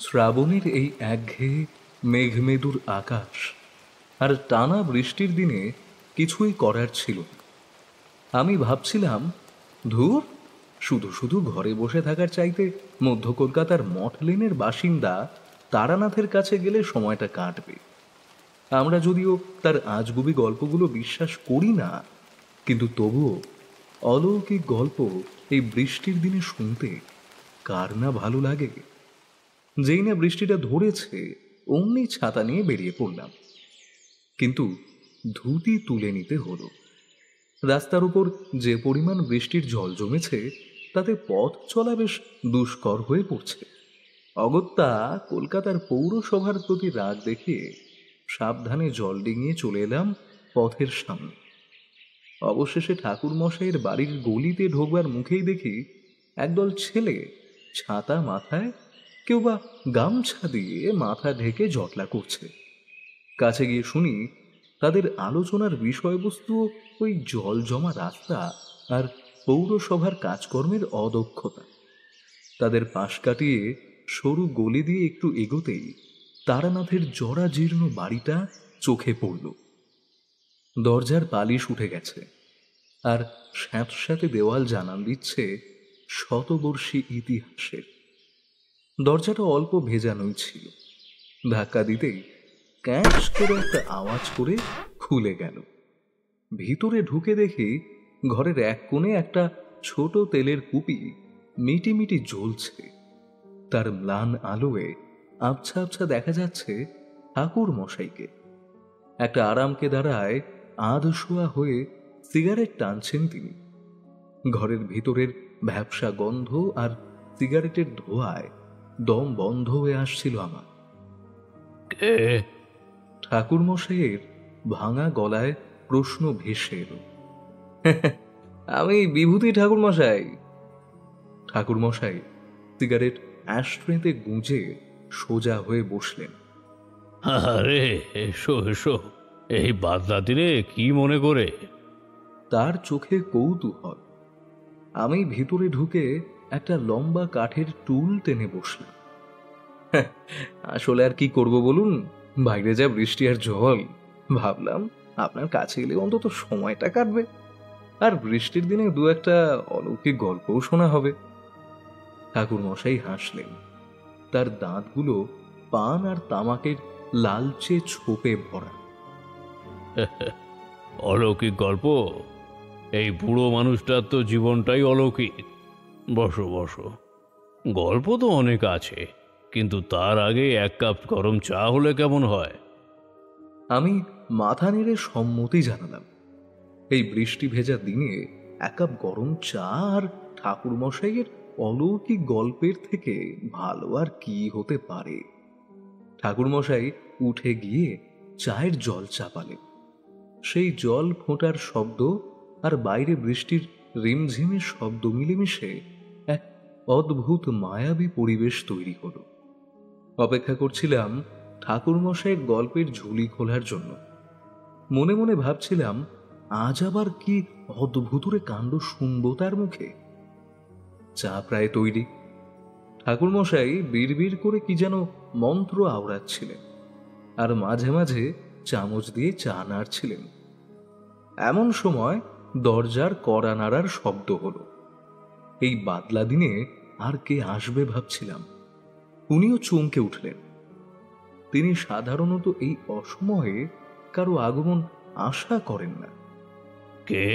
শ্রাবণের এই একঘেয়ে মেঘমেদুর আকাশ আর টানা বৃষ্টির দিনে কিছুই করার ছিল না। আমি ভাবছিলাম, ধুর, শুধু শুধু ঘরে বসে থাকার চাইতে মধ্য কলকাতার মঠ লেনের বাসিন্দা তারানাথের কাছে গেলে সময়টা কাটবে। আমরা যদিও তার আজগুবি গল্পগুলো বিশ্বাস করি না, কিন্তু তবুও অলৌকিক গল্প এই বৃষ্টির দিনে শুনতে কার না ভালো লাগে। যেই না বৃষ্টিটা ধরেছে অমনি ছাতা নিয়ে বেরিয়ে পড়লাম, কিন্তু ধুতি তুলে নিতে হলো। রাস্তার উপর যে পরিমাণ বৃষ্টির জল জমেছে তাতে পথ চলা বেশ দুষ্কর হয়ে পড়ছে। অগত্যা কলকাতার পৌরসভার প্রতি রাগ দেখিয়ে সাবধানে জল ডিঙিয়ে চলে এলাম পথের সামনে। অবশেষে ঠাকুর মশাইয়ের বাড়ির গলিতে ঢোকবার মুখেই দেখি একদল ছেলে ছাতা মাথায়, কেউ বা গামছা দিয়ে মাথা ঢেকে জটলা করছে। কাছে গিয়ে শুনি তাদের আলোচনার বিষয়বস্তু ওই জল জমা রাস্তা আর পৌরসভার কাজকর্মের অদক্ষতা। তাদের পাশ কাটিয়ে সরু গলি দিয়ে একটু এগোতেই তারানাথের জরাজীর্ণ বাড়িটা চোখে পড়ল। দরজার পালিশ উঠে গেছে, আর স্যাঁতস্যাঁতে দেওয়াল জানান দিচ্ছে শতবর্ষী ইতিহাসের। দরজাটা অল্প ভেজানোই ছিল, ধাক্কা দিতেই ক্যাঁচ করে একটা আওয়াজ করে খুলে গেল। ভিতরে ঢুকে দেখি ঘরের এক কোণে একটা ছোট তেলের কুপি মিটিমিটি জ্বলছে। তার ম্লান আলোয় আবছা আবছা দেখা যাচ্ছে ঠাকুর মশাইকে। একটা আরামকে দাঁড়ায় আধশোয়া হয়ে সিগারেট টানছেন তিনি। ঘরের ভিতরের ভ্যাপসা গন্ধ আর সিগারেটের ধোঁয়ায় দম বন্ধ হয়ে আসছিল আমার। ঠাকুর মশাইয়ের ভাঙা গলায় প্রশ্ন ভেসে এলো। আমি বিভূতি ঠাকুর মশাই। ঠাকুর মশাই সিগারেট অ্যাশট্রেতে গুঁজে সোজা হয়ে বসলেন। আরে এসো এসো, এই বাদলা দিনে কি মনে করে? তার চোখে কৌতূহল। আমি ভিতরে ঢুকে একটা লম্বা কাঠের টুল টেনে বসলাম। আসলে আর কি করব বলুন, বাইরে যা বৃষ্টি আর জল, ভাবলাম আপনার কাছে এলে অন্তত সময়টা কাটবে, আর বৃষ্টির দিনে দু একটা অলৌকিক গল্পও শোনা হবে। ঠাকুর মশাই হাসলেন। তার দাঁতগুলো পান আর তামাকের লালচে ছোপে ভরা। অলৌকিক গল্প? এই বুড়ো মানুষটার তো জীবনটাই অলৌকিক। বসো বসো, গল্প তো অনেক আছে, কিন্তু তার আগে এক কাপ গরম চা হলে কেমন হয়? আমি মাথা নেড়ে সম্মতি জানালাম। এই বৃষ্টি ভেজা দিনে এক কাপ গরম চা আর ঠাকুর মশাইয়ের অলৌকিক গল্পের থেকে ভালো আর কি হতে পারে। ঠাকুর মশাই উঠে গিয়ে চায়ের জল চাপালেন। সেই জল ফোঁটার শব্দ আর বাইরে বৃষ্টির রিমঝিমের শব্দ মিলেমিশে এক অদ্ভুত মায়াবী পরিবেশ তৈরি হলো। অপেক্ষা করছিলাম ঠাকুর মশাইয়ের গল্পের ঝুলি খোলার জন্য। মনে মনে ভাবছিলাম, আজ আবার কি অদ্ভুতুরে কাণ্ড শুনবো তার মুখে। চা প্রায় তৈরি। ঠাকুর মশাই বিড়বিড় করে কি যেন মন্ত্র আওড়াচ্ছিলেন, আর মাঝে মাঝে চামচ দিয়ে চা নাড়ছিলেন। এমন সময় দরজার কড়া নাড়ার শব্দ হলো। এই বাদলা দিনে আর কে আসবে ভাবছিলাম। উনিও চমকে উঠলেন। তিনি সাধারণত এই অসময়ে কারো আগমন আশা করেন না। কে?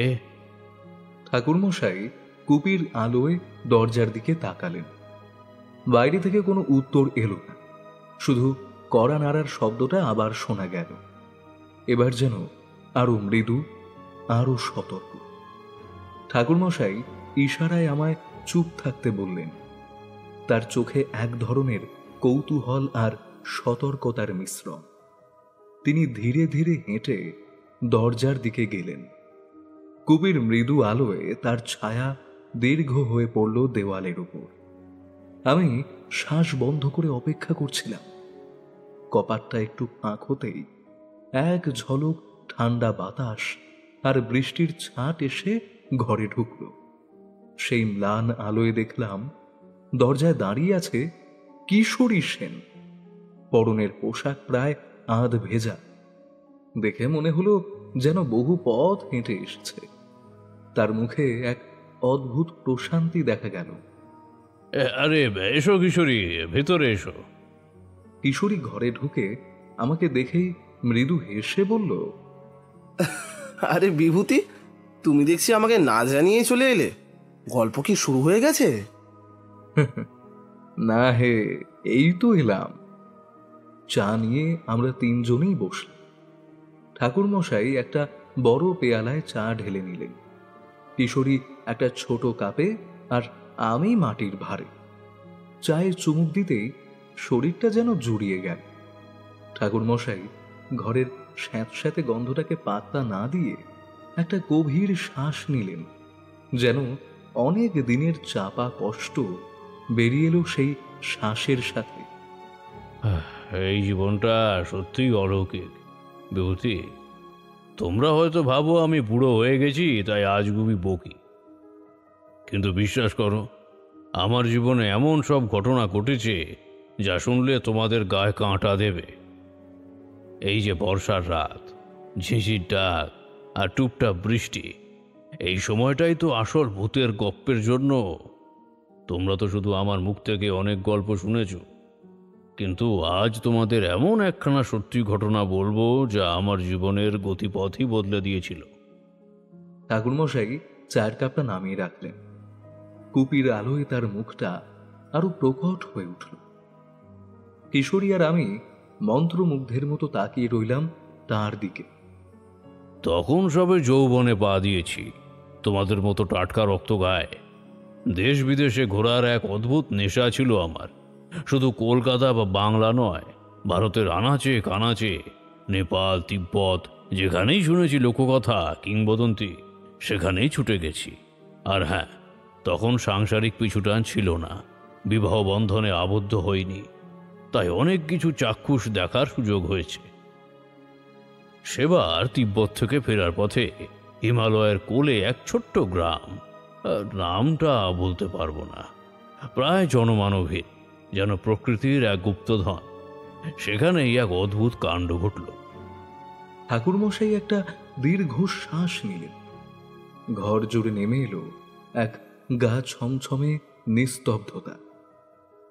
ঠাকুরমশাই কুপির আলোয় দরজার দিকে তাকালেন। বাইরে থেকে কোনো উত্তর এলো না, শুধু কড়া নাড়ার শব্দটা আবার শোনা গেল। এবার যেন আরো মৃদু, আরো সতর্ক। ঠাকুরমশাই ইশারায় আমায় চুপ থাকতে বললেন। তার চোখে এক ধরনের কৌতূহল আর সতর্কতার মিশ্রণ। তিনি ধীরে ধীরে হেঁটে দরজার দিকে গেলেন। কুপির মৃদু আলোয় তার ছায়া দীর্ঘ হয়ে পড়ল দেওয়ালের উপর। আমি শ্বাস বন্ধ করে অপেক্ষা করছিলাম। কপাটটা একটু ফাঁক হতেই এক ঝলক ঠান্ডা বাতাস আর বৃষ্টির ছাট এসে ঘরে ঢুকল। সেই ম্লান আলোয় দেখলাম দরজায় দাঁড়িয়ে আছে কিশোরী সেন, পরনের পোশাক প্রায় আধ ভেজা। দেখে মনে হলো যেন বহু পথ হেঁটে এসেছে। তার মুখে এক অদ্ভুত প্রশান্তি দেখা গেল। আরে এসো কিশোরী, ভেতরে এসো। কিশোরী ঘরে ঢুকে আমাকে দেখেই মৃদু হেসে বলল, আরে বিভূতি, তুমি দেখছি আমাকে না জানিয়ে চলে এলে। গল্প কি শুরু হয়ে গেছে? না হে, এই তো এলাম। চা নিয়ে আমরা তিনজনেই বসলাম। ঠাকুরমশাই একটা বড় পেয়ালায় চা ঢেলে নিলেন, কিশোরী একটা ছোট কাপে, আর আমি মাটির ভারে। চায়ে চুমুক দিতেই শরীরটা যেন জুড়িয়ে গেল। ঠাকুরমশাই ঘরের স্যাঁতস্যাঁতে গন্ধটাকে পাত্তা না দিয়ে একটা গভীর শ্বাস নিলেন, যেন অনেক দিনের চাপা কষ্ট বেরিয়ে এলো সেই শ্বাসের সাথে। এই জীবনটা সত্যিই অলৌকিক বিভূতি। তোমরা হয়তো ভাবো আমি বুড়ো হয়ে গেছি তাই আজগুবি বকি, কিন্তু বিশ্বাস করো, আমার জীবনে এমন সব ঘটনা ঘটেছে যা শুনলে তোমাদের গায়ে কাঁটা দেবে। এই যে বর্ষার রাত, ঝিঁঝির ডাক আর টুপটাপ বৃষ্টি, এই সময়টাই তো আসল ভূতের গপ্পের জন্য। তোমরা তো শুধু আমার মুখ থেকে অনেক গল্প শুনেছ, কিন্তু আজ তোমাদের এমন একখানা সত্যি ঘটনা বলবো যা আমার জীবনের গতিপথই বদলে দিয়েছিল। ঠাকুরমশাই চায়ের কাপটা নামিয়ে রাখলেন। কুপির আলোয় তার মুখটা আরো প্রকট হয়ে উঠল। কিশোরী আর আমি মন্ত্রমুগ্ধের মতো তাকিয়ে রইলাম তার দিকে। তখন সবে যৌবনে পা দিয়েছি, তোমাদের মতো টাটকা রক্ত গায়ে। দেশ বিদেশে ঘোরার এক অদ্ভুত নেশা ছিল আমার। শুধু কলকাতা বা বাংলা নয়, ভারতের আনাচে কানাচে, নেপাল, তিব্বত, যেখানেই শুনেছি লোককথা কিংবদন্তি, সেখানেই ছুটে গেছি। আর হ্যাঁ, তখন সাংসারিক পিছুটান ছিল না, বিবাহ বন্ধনে আবদ্ধ হইনি, তাই অনেক কিছু চাক্ষুষ দেখার সুযোগ হয়েছে। সেবার তিব্বত থেকে ফেরার পথে হিমালয়ের কোলে এক ছোট্ট গ্রাম, নামটা বলতে পারবো না, প্রায় জনমানবহীন, যেন প্রকৃতির এক গুপ্তধন। সেখানেই এক অদ্ভুত কাণ্ড ঘটল। ঠাকুরমশাই একটা দীর্ঘ শ্বাস নিলেন। ঘর জুড়ে নেমে এলো এক গা ছমছমে নিস্তব্ধতা।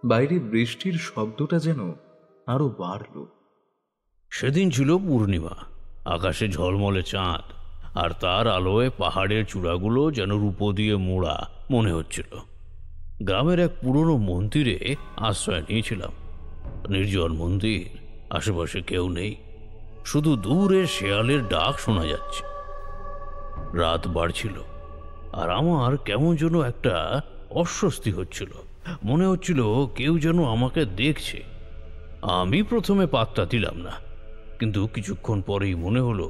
বাইরে বৃষ্টির শব্দটা যেন আরো বাড়ল। সেদিন ছিল পূর্ণিমা, আকাশে ঝলমলে চাঁদ, আর তার আলোয় পাহাড়ের চূড়াগুলো যেন রূপো দিয়ে মোড়া মনে হচ্ছিল। গ্রামের এক পুরনো মন্দিরে আশ্রয় নিয়েছিলাম। নির্জন মন্দির, আশেপাশে কেউ নেই, শুধু দূরে শেয়ালের ডাক শোনা যাচ্ছে। রাত বাড়ছিল, আর আমার কেমন যেন একটা অস্বস্তি হচ্ছিল। মনে হচ্ছিল কেউ যেন আমাকে দেখছে। আমি প্রথমে পাত্তা দিলাম না, কিন্তু কিছুক্ষণ পরেই মনে হলো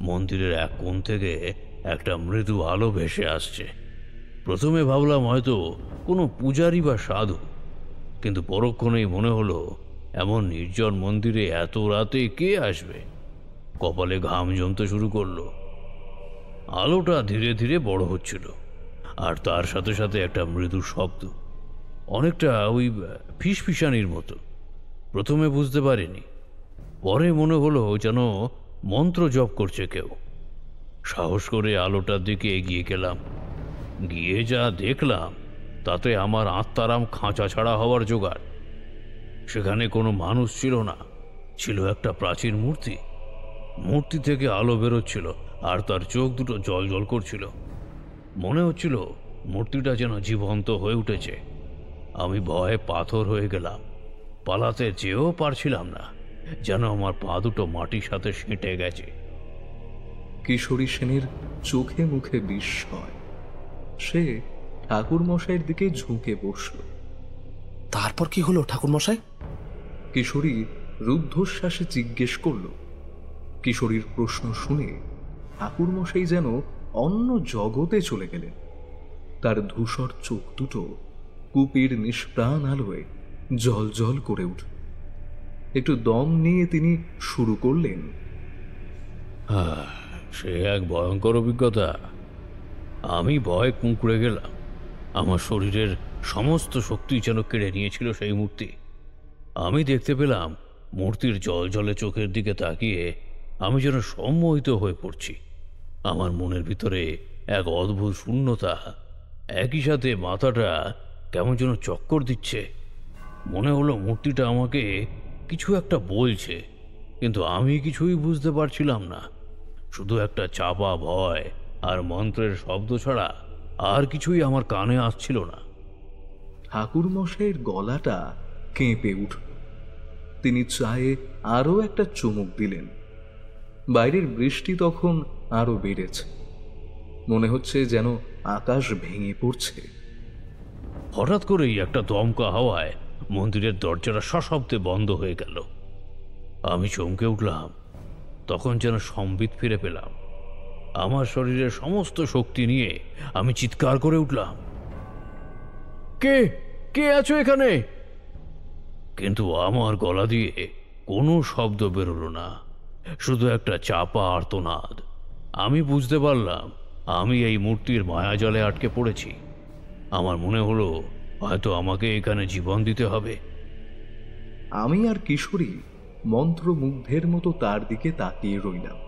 মন্দিরের এক কোণ থেকে একটা মৃদু আলো ভেসে আসছে। প্রথমে ভাবলাম হয়তো কোনো পূজারী বা সাধু, কিন্তু পরক্ষণেই মনে হলো এমন নির্জন মন্দিরে এত রাতে কে আসবে। কপালে ঘাম জমতে শুরু করলো। আলোটা ধীরে ধীরে বড় হচ্ছিল, আর তার সাথে সাথে একটা মৃদু শব্দ, অনেকটা ওই ফিসফিসানির মতো। প্রথমে বুঝতে পারিনি, পরে মনে হলো যেন মন্ত্র জপ করছে কেউ। সাহস করে আলোটার দিকে এগিয়ে গেলাম। গিয়ে যা দেখলাম তাতে আমার আত্মারাম খাঁচা ছাড়া হওয়ার জোগাড়। সেখানে কোনো মানুষ ছিল না, ছিল একটা প্রাচীন মূর্তি। মূর্তি থেকে আলো বেরোচ্ছিল, আর তার চোখ দুটো জল জল করছিল। মনে হচ্ছিল মূর্তিটা যেন জীবন্ত হয়ে উঠেছে। আমি ভয়ে পাথর হয়ে গেলাম, পালাতে যেও পারছিলাম না, যেন আমার পা দুটো মাটির সাথে সেঁটে গেছে। কিশোরী সেনের চোখে মুখে বিস্ময়। সে ঠাকুরমশাইয়ের দিকে ঝুঁকে বসল। তারপর কি হলো ঠাকুরমশাই? কিশোরী রুদ্ধশ্বাসে জিজ্ঞেস করল। কিশোরীর প্রশ্ন শুনে ঠাকুরমশাই যেন অন্য জগতে চলে গেলেন। তার ধূসর চোখ দুটো কূপের নিষ্প্রাণ আলোয় জল জল করে উঠল। একটু দম নিয়ে তিনি শুরু করলেন। সে এক ভয়ঙ্কর অভিজ্ঞতা। আমি ভয়ে কুঁকড়ে গেলাম। আমার শরীরের সমস্ত শক্তি যেন কেড়ে নিয়েছিল সেই মূর্তি। আমি দেখতে পেলাম মূর্তির জলে চোখের দিকে তাকিয়ে আমি যেন সম্মোহিত হয়ে পড়ছি। আমার মনের ভিতরে এক অদ্ভুত শূন্যতা, একই সাথে মাথাটা কেমন যেন চক্কর দিচ্ছে। মনে হলো মূর্তিটা আমাকে কিছু একটা বলছে, কিন্তু আমি কিছুই বুঝতে পারছিলাম না। শুধু একটা চাপা ভয় আর মন্ত্রের শব্দ ছাড়া আর কিছুই আমার কানে আসছিল না। ঠাকুরমশাইয়ের গলাটা কেঁপে উঠল। তিনি চায়ে আরো একটা চুমুক দিলেন। বাইরের বৃষ্টি তখন আরো বেড়েছে, মনে হচ্ছে যেন আকাশ ভেঙে পড়ছে। হঠাৎ করেই একটা দমকা হাওয়ায় মন্দিরের দরজাটা সশব্দে বন্ধ হয়ে গেল। আমি চমকে উঠলাম। তখন যেন সম্বিত ফিরে পেলাম। আমার শরীরের সমস্ত শক্তি নিয়ে আমি চিৎকার করে উঠলাম, কে কে আছো এখানে? কিন্তু আমার গলা দিয়ে কোনো শব্দ বেরোলো না, শুধু একটা চাপা আর্তনাদ। আমি বুঝতে পারলাম আমি এই মূর্তির মায়াজালে আটকে পড়েছি। আমার মনে হলো হয়তো আমাকে এখানে জীবন দিতে হবে। আমি আর কিশোরী মন্ত্রমুগ্ধের মতো তার দিকে তাকিয়ে রইলাম।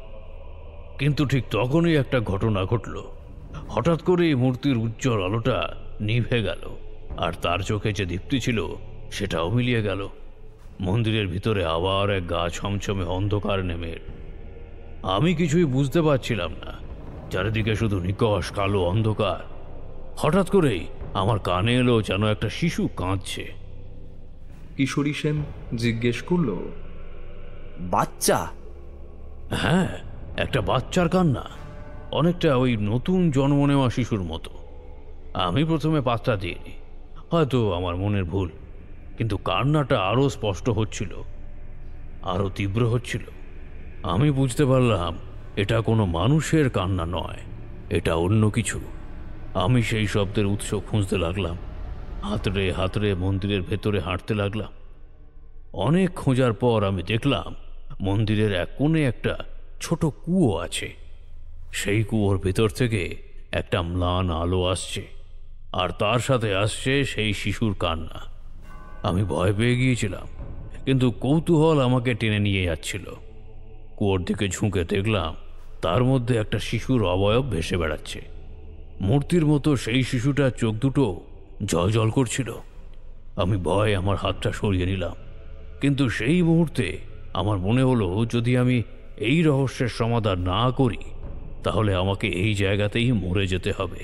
কিন্তু ঠিক তখনই একটা ঘটনা ঘটল। হঠাৎ করে এই মূর্তির উজ্জ্বল আলোটা নিভে গেল, আর তার চোখে যে দীপ্তি ছিল সেটাও মিলিয়ে গেল। মন্দিরের ভিতরে আবার এক গা ছমছমে অন্ধকার নেমে এল। আমি কিছুই বুঝতে পারছিলাম না, চারিদিকে শুধু নিকষ কালো অন্ধকার। হঠাৎ করেই আমার কানে এলো যেন একটা শিশু কাঁদছে। কিশোরী সেন জিজ্ঞেস করল, বাচ্চা? হ্যাঁ, একটা বাচ্চার কান্না, অনেকটা ওই নতুন জন্ম নেওয়া শিশুর মতো। আমি প্রথমে পাত্তা দিইনি, হয়তো আমার মনের ভুল, কিন্তু কান্নাটা আরো স্পষ্ট হচ্ছিল, আরো তীব্র হচ্ছিল। আমি বুঝতে পারলাম এটা কোনো মানুষের কান্না নয়, এটা অন্য কিছু। আমি সেই শব্দের উৎস খুঁজতে লাগলাম। হাতড়ে হাতড়ে মন্দিরের ভেতরে হাঁটতে লাগলাম। অনেক খোঁজার পর আমি দেখলাম মন্দিরের এক কোণে একটা ছোট কুয়ো আছে। সেই কুয়োর ভেতর থেকে একটা ম্লান আলো আসছে, আর তার সাথে আসছে সেই শিশুর কান্না। আমি ভয় পেয়ে গিয়েছিলাম, কিন্তু কৌতূহল আমাকে টেনে নিয়ে যাচ্ছিল। কুয়োর দিকে ঝুঁকে দেখলাম তার মধ্যে একটা শিশুর অবয়ব ভেসে বেড়াচ্ছে। মূর্তির মতো সেই শিশুটার চোখ দুটো জল জল করছিল। আমি ভয়ে আমার হাতটা সরিয়ে নিলাম, কিন্তু সেই মুহূর্তে আমার মনে হলো যদি আমি এই রহস্যের সমাধান না করি তাহলে আমাকে এই জায়গাতেই মরে যেতে হবে।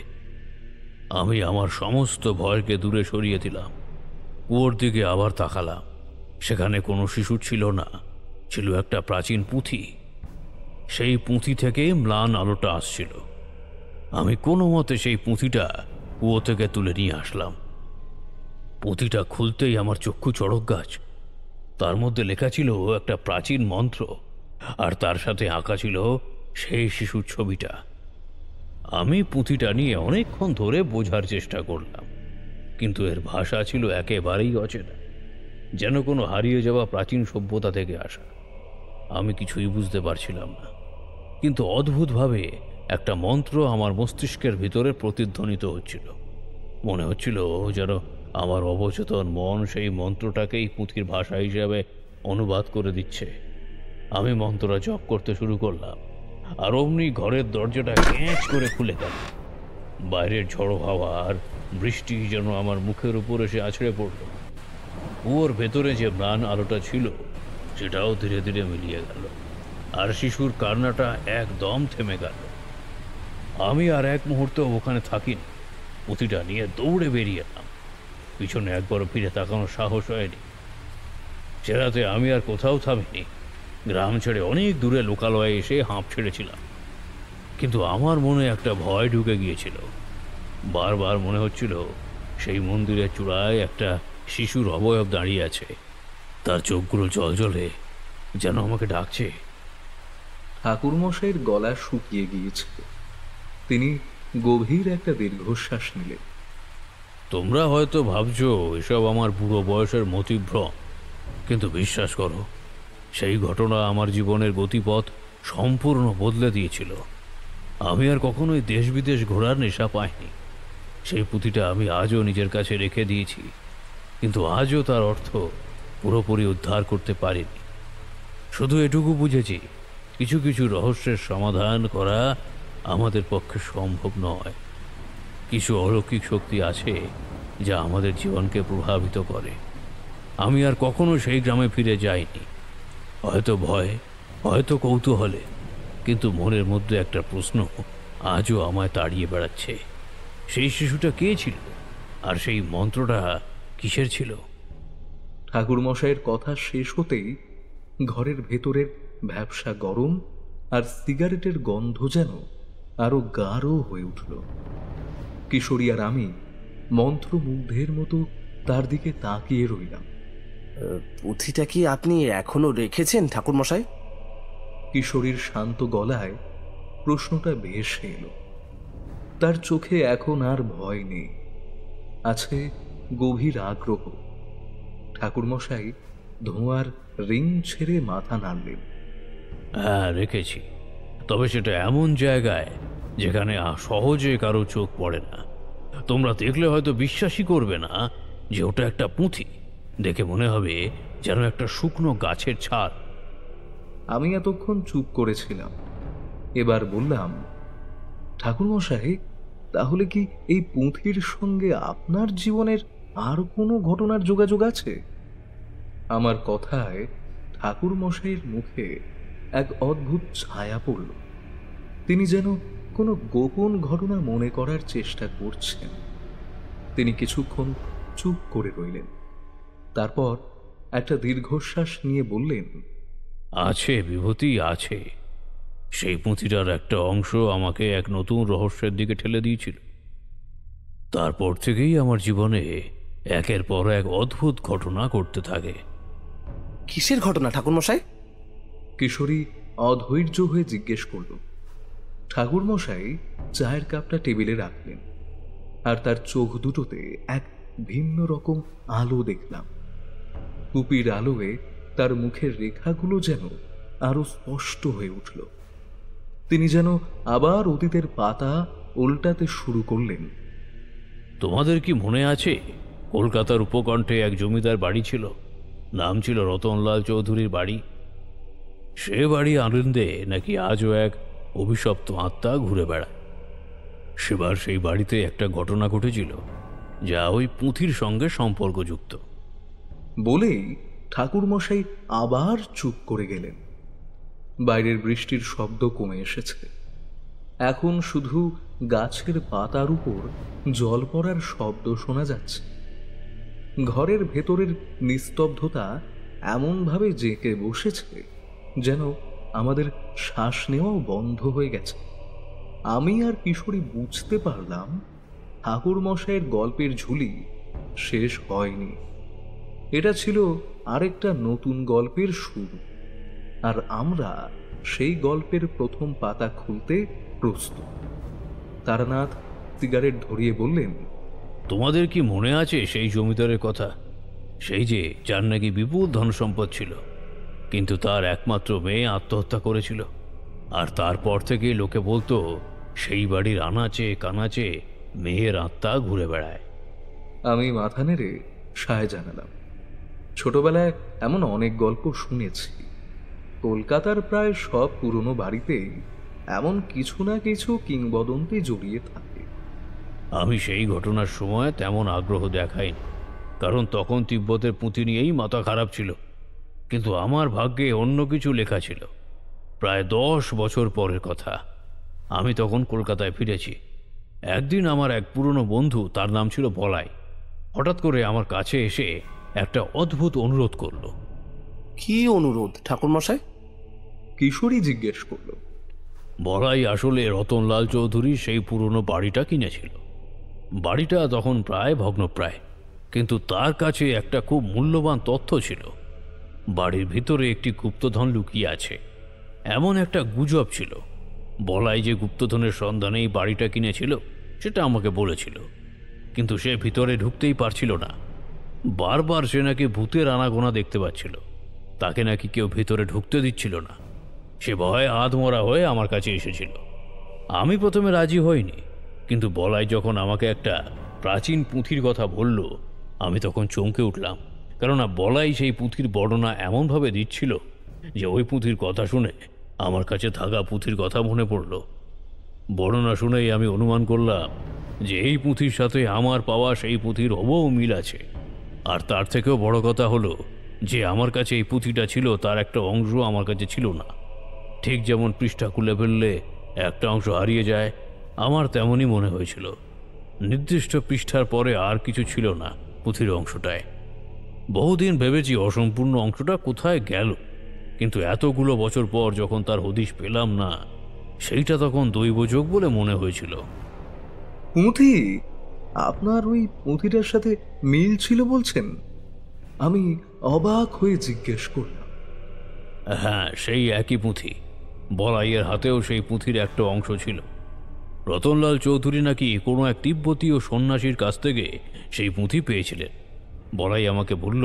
আমি আমার সমস্ত ভয়কে দূরে সরিয়ে দিলাম। কুয়োর দিকে আবার তাকালাম। সেখানে কোনো শিশু ছিল না, ছিল একটা প্রাচীন পুঁথি। সেই পুঁথি থেকে ম্লান আলোটা আসছিল। আমি কোনো মতে সেই পুঁথিটা কুয়ো থেকে তুলে নিয়ে আসলাম। পুঁথিটা খুলতেই আমার চক্ষু চড়ক গাছ। তার মধ্যে লেখা ছিল একটা প্রাচীন মন্ত্র, আর তার সাথে আঁকা ছিল সেই শিশুর ছবিটা। আমি পুঁথিটা নিয়ে অনেকক্ষণ ধরে বোঝার চেষ্টা করলাম, কিন্তু এর ভাষা ছিল একেবারেই অচেনা, যেন কোনো হারিয়ে যাওয়া প্রাচীন সভ্যতা থেকে আসা। আমি কিছুই বুঝতে পারছিলাম না, কিন্তু অদ্ভুতভাবে একটা মন্ত্র আমার মস্তিষ্কের ভিতরে প্রতিধ্বনিত হচ্ছিল। মনে হচ্ছিল যেন আমার অবচেতন মন সেই মন্ত্রটাকেই পুঁথির ভাষা হিসাবে অনুবাদ করে দিচ্ছে। আমি মন্ত্রটা জপ করতে শুরু করলাম, আর অমনি ঘরের দরজাটা ক্যাঁচ করে খুলে গেল। বাইরের ঝড়ো হাওয়া আর বৃষ্টি যেন আমার মুখের উপর এসে আছড়ে পড়ল। কুয়োর ভেতরে যে ম্লান আলোটা ছিল সেটাও ধীরে ধীরে মিলিয়ে গেল, আর শিশুর কান্নাটা একদম থেমে গেল। আমি আর এক মুহূর্ত ওখানে থাকিনি, পুঁথিটা নিয়ে দৌড়ে বেরিয়ে এলাম। পিছনে একবারও ফিরে তাকানোর সাহস হয়নি। সে রাতে আমি আর কোথাও থামিনি। গ্রাম ছেড়ে অনেক দূরে লোকালয়ে এসে হাঁপ ছেড়েছিলাম, কিন্তু আমার মনে একটা ভয় ঢুকে গিয়েছিল। বারবার মনে হচ্ছিল সেই মন্দিরের চূড়ায় একটা শিশুর অবয়ব দাঁড়িয়ে আছে, তার চোখগুলো জলজলে, যেন আমাকে ডাকছে। ঠাকুরমশাইয়ের গলা শুকিয়ে গিয়েছিল। তিনি গভীর একটা দীর্ঘশ্বাস নিলেন। তোমরা হয়তো ভাবছো এসব আমার বুড়ো বয়সের মতিভ্রম, কিন্তু বিশ্বাস করো, সেই ঘটনা আমার জীবনের গতিপথ সম্পূর্ণ বদলে দিয়েছিল। আমি আর কখনোই দেশ বিদেশ ঘোরার নেশা পাইনি। সেই পুঁথিটা আমি আজও নিজের কাছে রেখে দিয়েছি, কিন্তু আজও তার অর্থ পুরোপুরি উদ্ধার করতে পারিনি। শুধু এটুকু বুঝেছি, কিছু কিছু রহস্যের সমাধান করা আমাদের পক্ষে সম্ভব নয়। কিছু অলৌকিক শক্তি আছে যা আমাদের জীবনকে প্রভাবিত করে। আমি আর কখনো সেই গ্রামে ফিরে যাইনি, হয়তো ভয়ে, হয়তো কৌতূহলে, কিন্তু মনের মধ্যে একটা প্রশ্ন আজও আমায় তাড়িয়ে বেড়াচ্ছে। সেই শিশুটা কে ছিল, আর সেই মন্ত্রটা কিসের ছিল? ঠাকুরমশাইয়ের কথা শেষ হতেই ঘরের ভেতরের ভ্যাপসা গরম আর সিগারেটের গন্ধ যেন আরো গাঢ় হয়ে উঠল। কিশোরী আর আমি মন্ত্রমুগ্ধের মতো তার দিকে তাকিয়ে রইলাম। পুঁথিটা কি আপনি এখনো রেখেছেন ঠাকুরমশাই? কিশোরীর শান্ত গলায় প্রশ্নটা ভেসে এলো। তার চোখে এখন আর ভয় নেই, আছে গভীর আগ্রহ। ঠাকুরমশাই ধোঁয়ার রিং ছেড়ে মাথা নাড়লেন। হ্যাঁ, রেখেছি, তবে সেটা এমন জায়গায় যেখানে সহজে কারো চোখ পড়ে না। তোমরা দেখলে হয়তো বিশ্বাসই করবে না যে ওটা একটা পুঁথি। দেখে মনে হবে যেন একটা শুকনো গাছের ছাল। আমি এতক্ষণ চুপ করেছিলাম, এবার বললাম, ঠাকুরমশাই, তাহলে কি এই পুঁথির সঙ্গে আপনার জীবনের আর কোনো ঘটনার যোগাযোগ আছে? আমার কথায় ঠাকুরমশাইয়ের মুখে এক অদ্ভুত ছায়া পড়ল। তিনি যেন কোনো গোপন ঘটনা মনে করার চেষ্টা করছেন। তিনি কিছুক্ষণ চুপ করে রইলেন, তারপর একটা দীর্ঘশ্বাস নিয়ে বললেন, আছে বিভূতি, আছে। সেই পুঁথিটার একটা অংশ আমাকে এক নতুন রহস্যের দিকে ঠেলে দিয়েছিল। তারপর থেকেই আমার জীবনে একের পর এক অদ্ভুত ঘটনা ঘটতে থাকে। কিসের ঘটনা ঠাকুরমশাই? কিশোরী অধৈর্য হয়ে জিজ্ঞেস করল। ঠাকুরমশাই চায়ের কাপটা টেবিলে রাখলেন, আর তার চোখ দুটোতে এক ভিন্ন রকম আলো দেখলাম। কুপির আলোয় তার মুখের রেখাগুলো যেন আরো স্পষ্ট হয়ে উঠল। তিনি যেন আবার অতীতের পাতা উল্টাতে শুরু করলেন। তোমাদের কি মনে আছে, কলকাতার উপকণ্ঠে এক জমিদার বাড়ি ছিল, নাম ছিল রতনলাল চৌধুরীর বাড়ি? সে বাড়ি আনন্দে নাকি আজও এক অভিশপ্ত আত্মা ঘুরে বেড়ায়। সেবার সেই বাড়িতে একটা ঘটনা ঘটেছিল যা ওই পুঁথির সঙ্গে সম্পর্কযুক্ত। বলেই ঠাকুরমশাই আবার চুপ করে গেলেন। বাইরের বৃষ্টির শব্দ কমে এসেছে, এখন শুধু গাছের পাতার উপর জল পড়ার শব্দ শোনা যাচ্ছে। ঘরের ভেতরের নিস্তব্ধতা এমনভাবে জেঁকে বসেছে যেন আমাদের শ্বাস নেওয়াও বন্ধ হয়ে গেছে। আমি আর কিশোরী বুঝতে পারলাম ঠাকুরমশাইয়ের গল্পের ঝুলি শেষ হয়নি। এটা ছিল আরেকটা নতুন গল্পের শুরু, আর আমরা সেই গল্পের প্রথম পাতা খুলতে প্রস্তুত। তারানাথ সিগারেট ধরিয়ে বললেন, তোমাদের কি মনে আছে সেই জমিদারের কথা? সেই যে যার নাকি বিপুল ধন সম্পদ ছিল, কিন্তু তার একমাত্র মেয়ে আত্মহত্যা করেছিল। আর তারপর থেকে লোকে বলতো সেই বাড়ির আনাচে কানাচে মেয়ের আত্মা ঘুরে বেড়ায়। আমি মাথা নেড়ে সায় জানালাম। ছোটবেলায় এমন অনেক গল্প শুনেছি। কলকাতার প্রায় সব পুরনো বাড়িতেই এমন কিছু না কিছু কিংবদন্তি জড়িয়ে থাকে। আমি সেই ঘটনার সময় তেমন আগ্রহ দেখাইনি, কারণ তখন তিব্বতের পুঁথি নিয়েই মাথা খারাপ ছিল। কিন্তু আমার ভাগ্যে অন্য কিছু লেখা ছিল। প্রায় 10 বছর পরের কথা, আমি তখন কলকাতায় ফিরেছি। একদিন আমার এক পুরনো বন্ধু, তার নাম ছিল বলাই, হঠাৎ করে আমার কাছে এসে একটা অদ্ভুত অনুরোধ করল। কি অনুরোধ ঠাকুরমশাই? কিশোরী জিজ্ঞেস করল। বলাই আসলে রতনলাল চৌধুরী সেই পুরনো বাড়িটা কিনেছিল। বাড়িটা তখন প্রায় ভগ্নপ্রায়, কিন্তু তার কাছে একটা খুব মূল্যবান তথ্য ছিল। বাড়ির ভিতরে একটি গুপ্তধন লুকিয়ে আছে, এমন একটা গুজব ছিল। বলাই যে গুপ্তধনের সন্ধানে এই বাড়িটা কিনেছিল সেটা আমাকে বলেছিল, কিন্তু সে ভিতরে ঢুকতেই পারছিল না। বারবার সে নাকি ভূতের আনাগোনা দেখতে পাচ্ছিল, তাকে নাকি কেউ ভিতরে ঢুকতে দিচ্ছিল না। সে ভয়ে আধমরা হয়ে আমার কাছে এসেছিল। আমি প্রথমে রাজি হইনি, কিন্তু বলাই যখন আমাকে একটা প্রাচীন পুঁথির কথা বলল, আমি তখন চমকে উঠলাম। কেননা বলাই সেই পুঁথির বর্ণনা এমনভাবে দিচ্ছিল যে ওই পুঁথির কথা শুনে আমার কাছে থাকা পুঁথির কথা মনে পড়ল। বর্ণনা শুনেই আমি অনুমান করলাম যে এই পুঁথির সাথে আমার পাওয়া সেই পুঁথির হুবহু মিল আছে। আর তার থেকেও বড় কথা হলো যে আমার কাছে এই পুঁথিটা ছিল, তার একটা অংশ আমার কাছে ছিল না। ঠিক যেমন পৃষ্ঠা খুলে ফেললে একটা অংশ হারিয়ে যায়, আমার তেমনই মনে হয়েছিল। নির্দিষ্ট পৃষ্ঠার পরে আর কিছু ছিল না পুঁথির অংশটায়। বহুদিন ভেবেছি অসম্পূর্ণ অংশটা কোথায় গেল, কিন্তু এতগুলো বছর পর যখন তার হদিশ পেলাম না, সেইটা তখন দৈবযোগ বলে মনে হয়েছিল। পুঁথি? আপনার ওই পুঁথিটার সাথে মিল ছিল বলছেন? আমি অবাক হয়ে জিজ্ঞেস করলাম। হ্যাঁ, সেই একই পুঁথি। বলাইয়ের হাতেও সেই পুঁথির একটা অংশ ছিল। রতনলাল চৌধুরী নাকি কোনো এক তিব্বতীয় সন্ন্যাসীর কাছ থেকে সেই পুঁথি পেয়েছিলেন। বলাই আমাকে বলল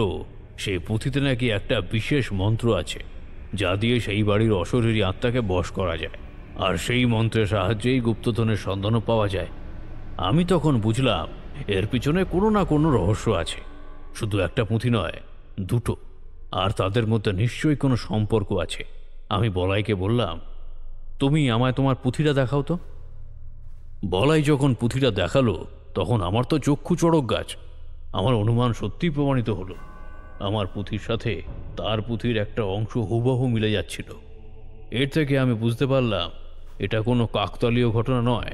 সেই পুঁথিতে নাকি একটা বিশেষ মন্ত্র আছে, যা দিয়ে সেই বাড়ির অশরীরী আত্মাকে বশ করা যায়, আর সেই মন্ত্রের সাহায্যেই গুপ্তধনের সন্ধানও পাওয়া যায়। আমি তখন বুঝলাম এর পিছনে কোনো না কোনো রহস্য আছে। শুধু একটা পুঁথি নয়, দুটো, আর তাদের মধ্যে নিশ্চয়ই কোনো সম্পর্ক আছে। আমি বলাইকে বললাম, তুমি আমায় তোমার পুঁথিটা দেখাও তো। বলাই যখন পুঁথিটা দেখালো তখন আমার তো চক্ষু চড়ক গাছ। আমার অনুমান সত্যি প্রমাণিত হলো। আমার পুঁথির সাথে তার পুঁথির একটা অংশ হুবহু মিলে যাচ্ছিল। এর থেকে আমি বুঝতে পারলাম এটা কোনো কাকতালীয় ঘটনা নয়,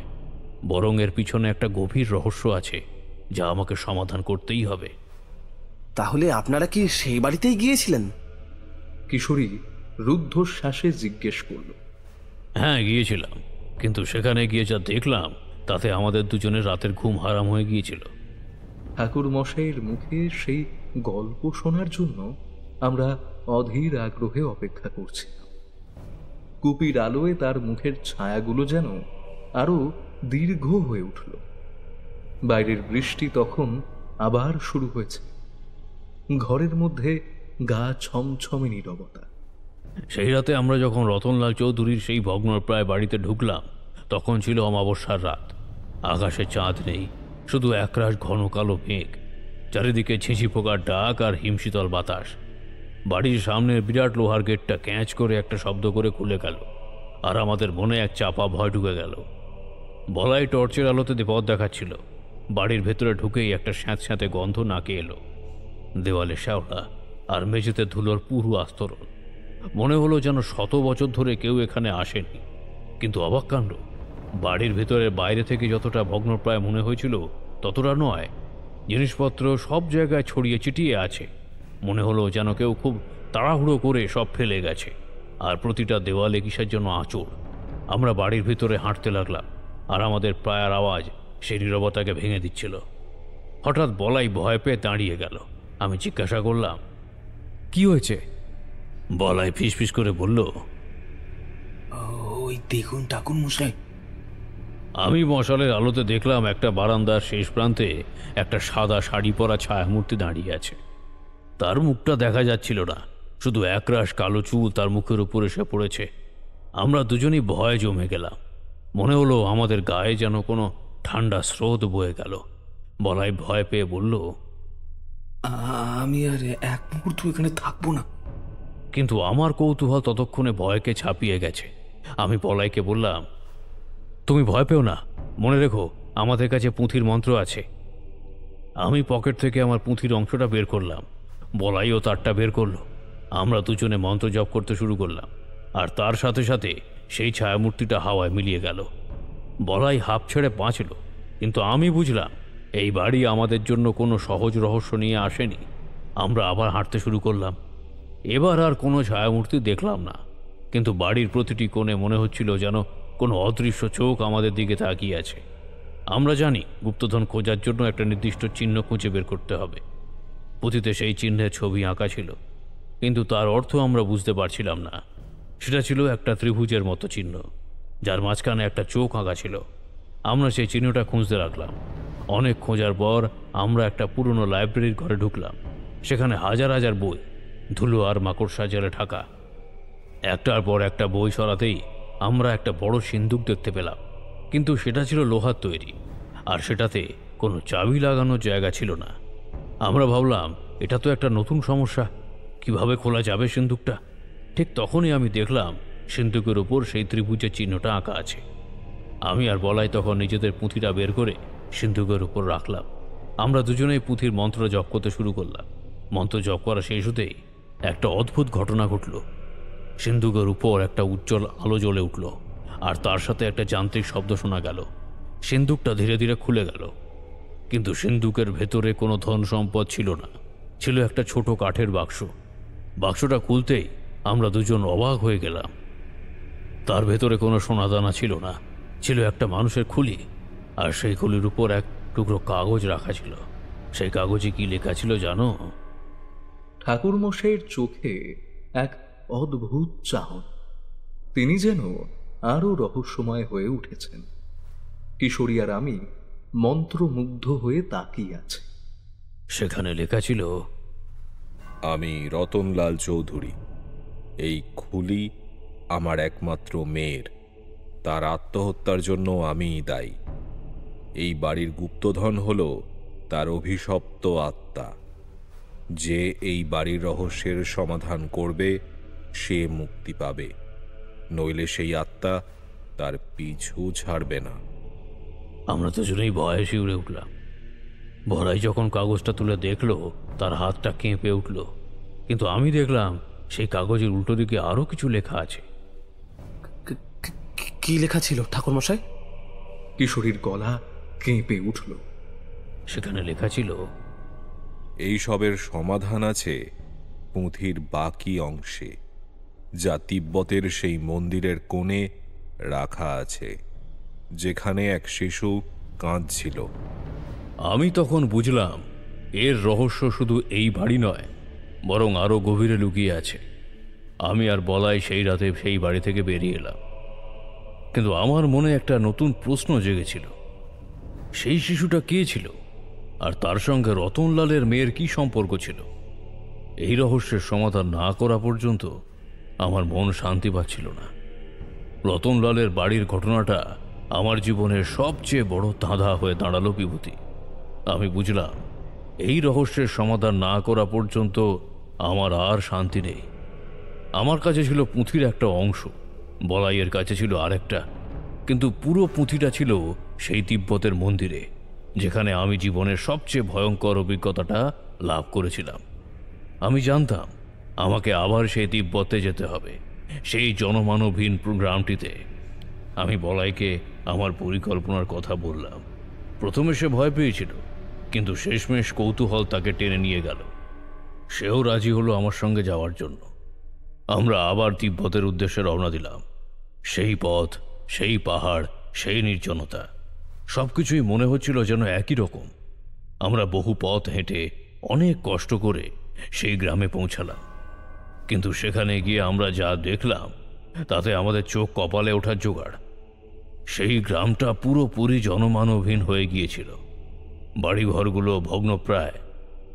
বরং এর পিছনে একটা গভীর রহস্য আছে, যা আমাকে সমাধান করতেই হবে। তাহলে আপনারা কি সেই বাড়িতেই গিয়েছিলেন? কিশোরী রুদ্ধশ্বাসে জিজ্ঞেস করল। হ্যাঁ, গিয়েছিলাম, কিন্তু সেখানে গিয়ে যা দেখলাম তাতে আমাদের দুজনের রাতের ঘুম হারাম হয়ে গিয়েছিল। ঠাকুর মশাইয়ের মুখে সেই গল্প শোনার জন্য আমরা অধীর আগ্রহে অপেক্ষা করছিলাম। কুপির আলোয় তার মুখের ছায়াগুলো যেন আরো দীর্ঘ হয়ে উঠল। বাইরের বৃষ্টি তখন আবার শুরু হয়েছে। ঘরের মধ্যে গা ছমছমে নীরবতা। সেই রাতে আমরা যখন রতনলাল চৌধুরীর সেই ভগ্নপ্রায় বাড়িতে ঢুকলাম, তখন ছিল অমাবস্যার রাত। আকাশে চাঁদ নেই, শুধু একরাশ ঘন কালো মেঘ, চারিদিকে ঝিঁঝি পোকার ডাক আর হিমশীতল বাতাস। বাড়ির সামনের বিরাট লোহার গেটটা ক্যাঁচ করে একটা শব্দ করে খুলে গেল, আর আমাদের মনে এক চাপা ভয় ঢুকে গেল। বলাই টর্চের আলোতে পথ দেখাচ্ছিল। বাড়ির ভেতরে ঢুকেই একটা স্যাঁতস্যাঁতে গন্ধ নাকে এলো। দেওয়ালে শ্যাওলা আর মেঝেতে ধুলোর পুরু আস্তরণ। মনে হলো যেন 100 বছর ধরে কেউ এখানে আসেনি। কিন্তু অবাক কাণ্ড, বাড়ির ভেতরে বাইরে থেকে যতটা ভগ্নপ্রায় মনে হয়েছিল ততটা নয়। জিনিসপত্র সব জায়গায় ছড়িয়ে ছিটিয়ে আছে। মনে হলো যেন কেউ খুব তাড়াহুড়ো করে সব ফেলে গেছে, আর প্রতিটা দেওয়ালে কিসের জন্য আঁচড়। আমরা বাড়ির ভিতরে হাঁটতে লাগলাম, আর আমাদের প্রায়ার আওয়াজ সেই নীরবতাকে ভেঙে দিচ্ছিল। হঠাৎ বলাই ভয় পেয়ে দাঁড়িয়ে গেল। আমি জিজ্ঞাসা করলাম, কি হয়েছে? বলাই ফিসফিস করে বলল, ওই দেখুন ঠাকুর মশাই। আমি মশালের আলোতে দেখলাম একটা বারান্দার শেষ প্রান্তে একটা সাদা শাড়ি পরা ছায়ামূর্তি দাঁড়িয়ে আছে। তার মুখটা দেখা যাচ্ছিল না, শুধু একরাশ কালো চুল তার মুখের উপর এসে পড়েছে। আমরা দুজনই ভয়ে জমে গেলাম। মনে হলো আমাদের গায়ে যেন কোনো ঠান্ডা স্রোত বয়ে গেল। বলাই ভয় পেয়ে বলল, আমি আর এক মুহূর্ত এখানে থাকবো না। কিন্তু আমার কৌতূহল ততক্ষণে ভয়কে ছাপিয়ে গেছে। আমি বলাইকে বললাম, তুমি ভয় পেও না, মনে রেখো আমাদের কাছে পুঁথির মন্ত্র আছে। আমি পকেট থেকে আমার পুঁথির অংশটা বের করলাম, বলাইও তারটা বের করলো। আমরা দুজনে মন্ত্র জপ করতে শুরু করলাম, আর তার সাথে সাথে সেই ছায়ামূর্তিটা হাওয়ায় মিলিয়ে গেল। বলাই হাঁপ ছেড়ে বাঁচল, কিন্তু আমি বুঝলাম এই বাড়ি আমাদের জন্য কোনো সহজ রহস্য নিয়ে আসেনি। আমরা আবার হাঁটতে শুরু করলাম। এবার আর কোনো ছায়ামূর্তি দেখলাম না, কিন্তু বাড়ির প্রতিটি কোণে মনে হচ্ছিল যেন কোনো অদৃশ্য চোখ আমাদের দিকে তাকিয়ে আছে। আমরা জানি গুপ্তধন খোঁজার জন্য একটা নির্দিষ্ট চিহ্ন খুঁজে বের করতে হবে। পুঁথিতে সেই চিহ্নের ছবি আঁকা ছিল, কিন্তু তার অর্থ আমরা বুঝতে পারছিলাম না। সেটা ছিল একটা ত্রিভুজের মতো চিহ্ন, যার মাঝখানে একটা চোখ আঁকা ছিল। আমরা সেই চিহ্নটা খুঁজতে লাগলাম। অনেক খোঁজার পর আমরা একটা পুরনো লাইব্রেরির ঘরে ঢুকলাম। সেখানে হাজার হাজার বই, ধুলো আর মাকড়সা জেলে ঢাকা। একটার পর একটা বই সরাতেই আমরা একটা বড় সিন্দুক দেখতে পেলাম, কিন্তু সেটা ছিল লোহার তৈরি, আর সেটাতে কোনো চাবি লাগানোর জায়গা ছিল না। আমরা ভাবলাম এটা তো একটা নতুন সমস্যা, কিভাবে খোলা যাবে সিন্দুকটা? ঠিক তখনই আমি দেখলাম সিন্দুকের উপর সেই ত্রিভুজের চিহ্নটা আঁকা আছে। আমি আর বলাই তখন নিজেদের পুঁথিটা বের করে সিন্দুকের উপর রাখলাম। আমরা দুজনেই পুঁথির মন্ত্র জপ করতে শুরু করলাম। মন্ত্র জপ করা শেষ হতেই একটা অদ্ভুত ঘটনা ঘটল। সিন্দুকের উপর একটা উজ্জ্বল আলো জ্বলে উঠল, আর তার সাথে একটা যান্ত্রিক শব্দ শোনা গেল। সিন্দুকটা ধীরে ধীরে খুলে গেল, কিন্তু সিন্দুকের ভেতরে কোনো ধন সম্পদ ছিল না। ছিল একটা ছোট কাঠের বাক্স। বাক্সটা খুলতেই আমরা দুজন অবাক হয়ে গেলাম। তার ভেতরে কোনো সোনাদানা ছিল না, ছিল একটা মানুষের খুলি, আর সেই খুলির উপর এক টুকরো কাগজ রাখা ছিল। সেই কাগজে কি লেখা ছিল জানো? ঠাকুরমশাইয়ের চোখে এক অদ্ভুত চাহন। তিনি যেন আরো রহস্যময় হয়ে উঠেছেন। কিশোরী আর আমি মন্ত্রমুগ্ধ হয়ে তাকিয়ে আছি। সেখানে লেখা ছিল, আমি রতনলাল চৌধুরী। এই খুলি আমার একমাত্র মেয়ের। তার আত্মহত্যার জন্য আমিই দায়ী। এই বাড়ির গুপ্তধন হল তার অভিশপ্ত আত্মা। যে এই বাড়ির রহস্যের সমাধান করবে সে মুক্তি পাবে, নইলে সেই আত্মা তার পিছু ছাড়বে না। আমরা দুজনেই ভয়ে শিউরে উঠলাম। ভরাই যখন কাগজটা তুলে দেখলো, তার হাতটা কেঁপে উঠল। কিন্তু আমি দেখলাম সেই কাগজের উল্টো দিকে আরো কিছু লেখা আছে। কি লেখা ছিল ঠাকুরমশাই? কিশোরীর গলা কেঁপে উঠল। সেখানে লেখা ছিল, এই সবের সমাধান আছে পুঁথির বাকি অংশে, যা তিব্বতের সেই মন্দিরের কোণে রাখা আছে, যেখানে এক শিশু কাঁদছিল। আমি তখন বুঝলাম এর রহস্য শুধু এই বাড়ি নয়, বরং আরো গভীরে লুকিয়ে আছে। আমি আর বলাই সেই রাতে সেই বাড়ি থেকে বেরিয়ে এলাম, কিন্তু আমার মনে একটা নতুন প্রশ্ন জেগেছিল। সেই শিশুটা কে ছিল, আর তার সঙ্গে রতনলালের মেয়ের কি সম্পর্ক ছিল? এই রহস্যের সমাধান না করা পর্যন্ত আমার মন শান্তি পাচ্ছিল না। রতনলালের বাড়ির ঘটনাটা আমার জীবনের সবচেয়ে বড় ধাঁধা হয়ে দাঁড়ালো বিভূতি। আমি বুঝলাম এই রহস্যের সমাধান না করা পর্যন্ত আমার আর শান্তি নেই। আমার কাছে ছিল পুঁথির একটা অংশ, বলাইয়ের কাছে ছিল আরেকটা, কিন্তু পুরো পুঁথিটা ছিল সেই তিব্বতের মন্দিরে, যেখানে আমি জীবনের সবচেয়ে ভয়ঙ্কর অভিজ্ঞতাটা লাভ করেছিলাম। আমি জানতাম আমাকে আবার সেই তিব্বতে যেতে হবে, সেই জনমানবহীন গ্রামটিতে। আমি বলাইকে আমার পরিকল্পনার কথা বললাম। প্রথমে সে ভয় পেয়েছিল, কিন্তু শেষমেশ কৌতূহল তাকে টেনে নিয়ে গেল। সেও রাজি হলো আমার সঙ্গে যাওয়ার জন্য। আমরা আবার তিব্বতের উদ্দেশ্যে রওনা দিলাম। সেই পথ, সেই পাহাড়, সেই নির্জনতা, সবকিছুই মনে হচ্ছিল যেন একই রকম। আমরা বহু পথ হেঁটে অনেক কষ্ট করে সেই গ্রামে পৌঁছালাম, কিন্তু সেখানে গিয়ে আমরা যা দেখলাম তাতে আমাদের চোখ কপালে ওঠার জোগাড়। সেই গ্রামটা পুরোপুরি জনমানবহীন হয়ে গিয়েছিল। বাড়িঘরগুলো ভগ্নপ্রায়,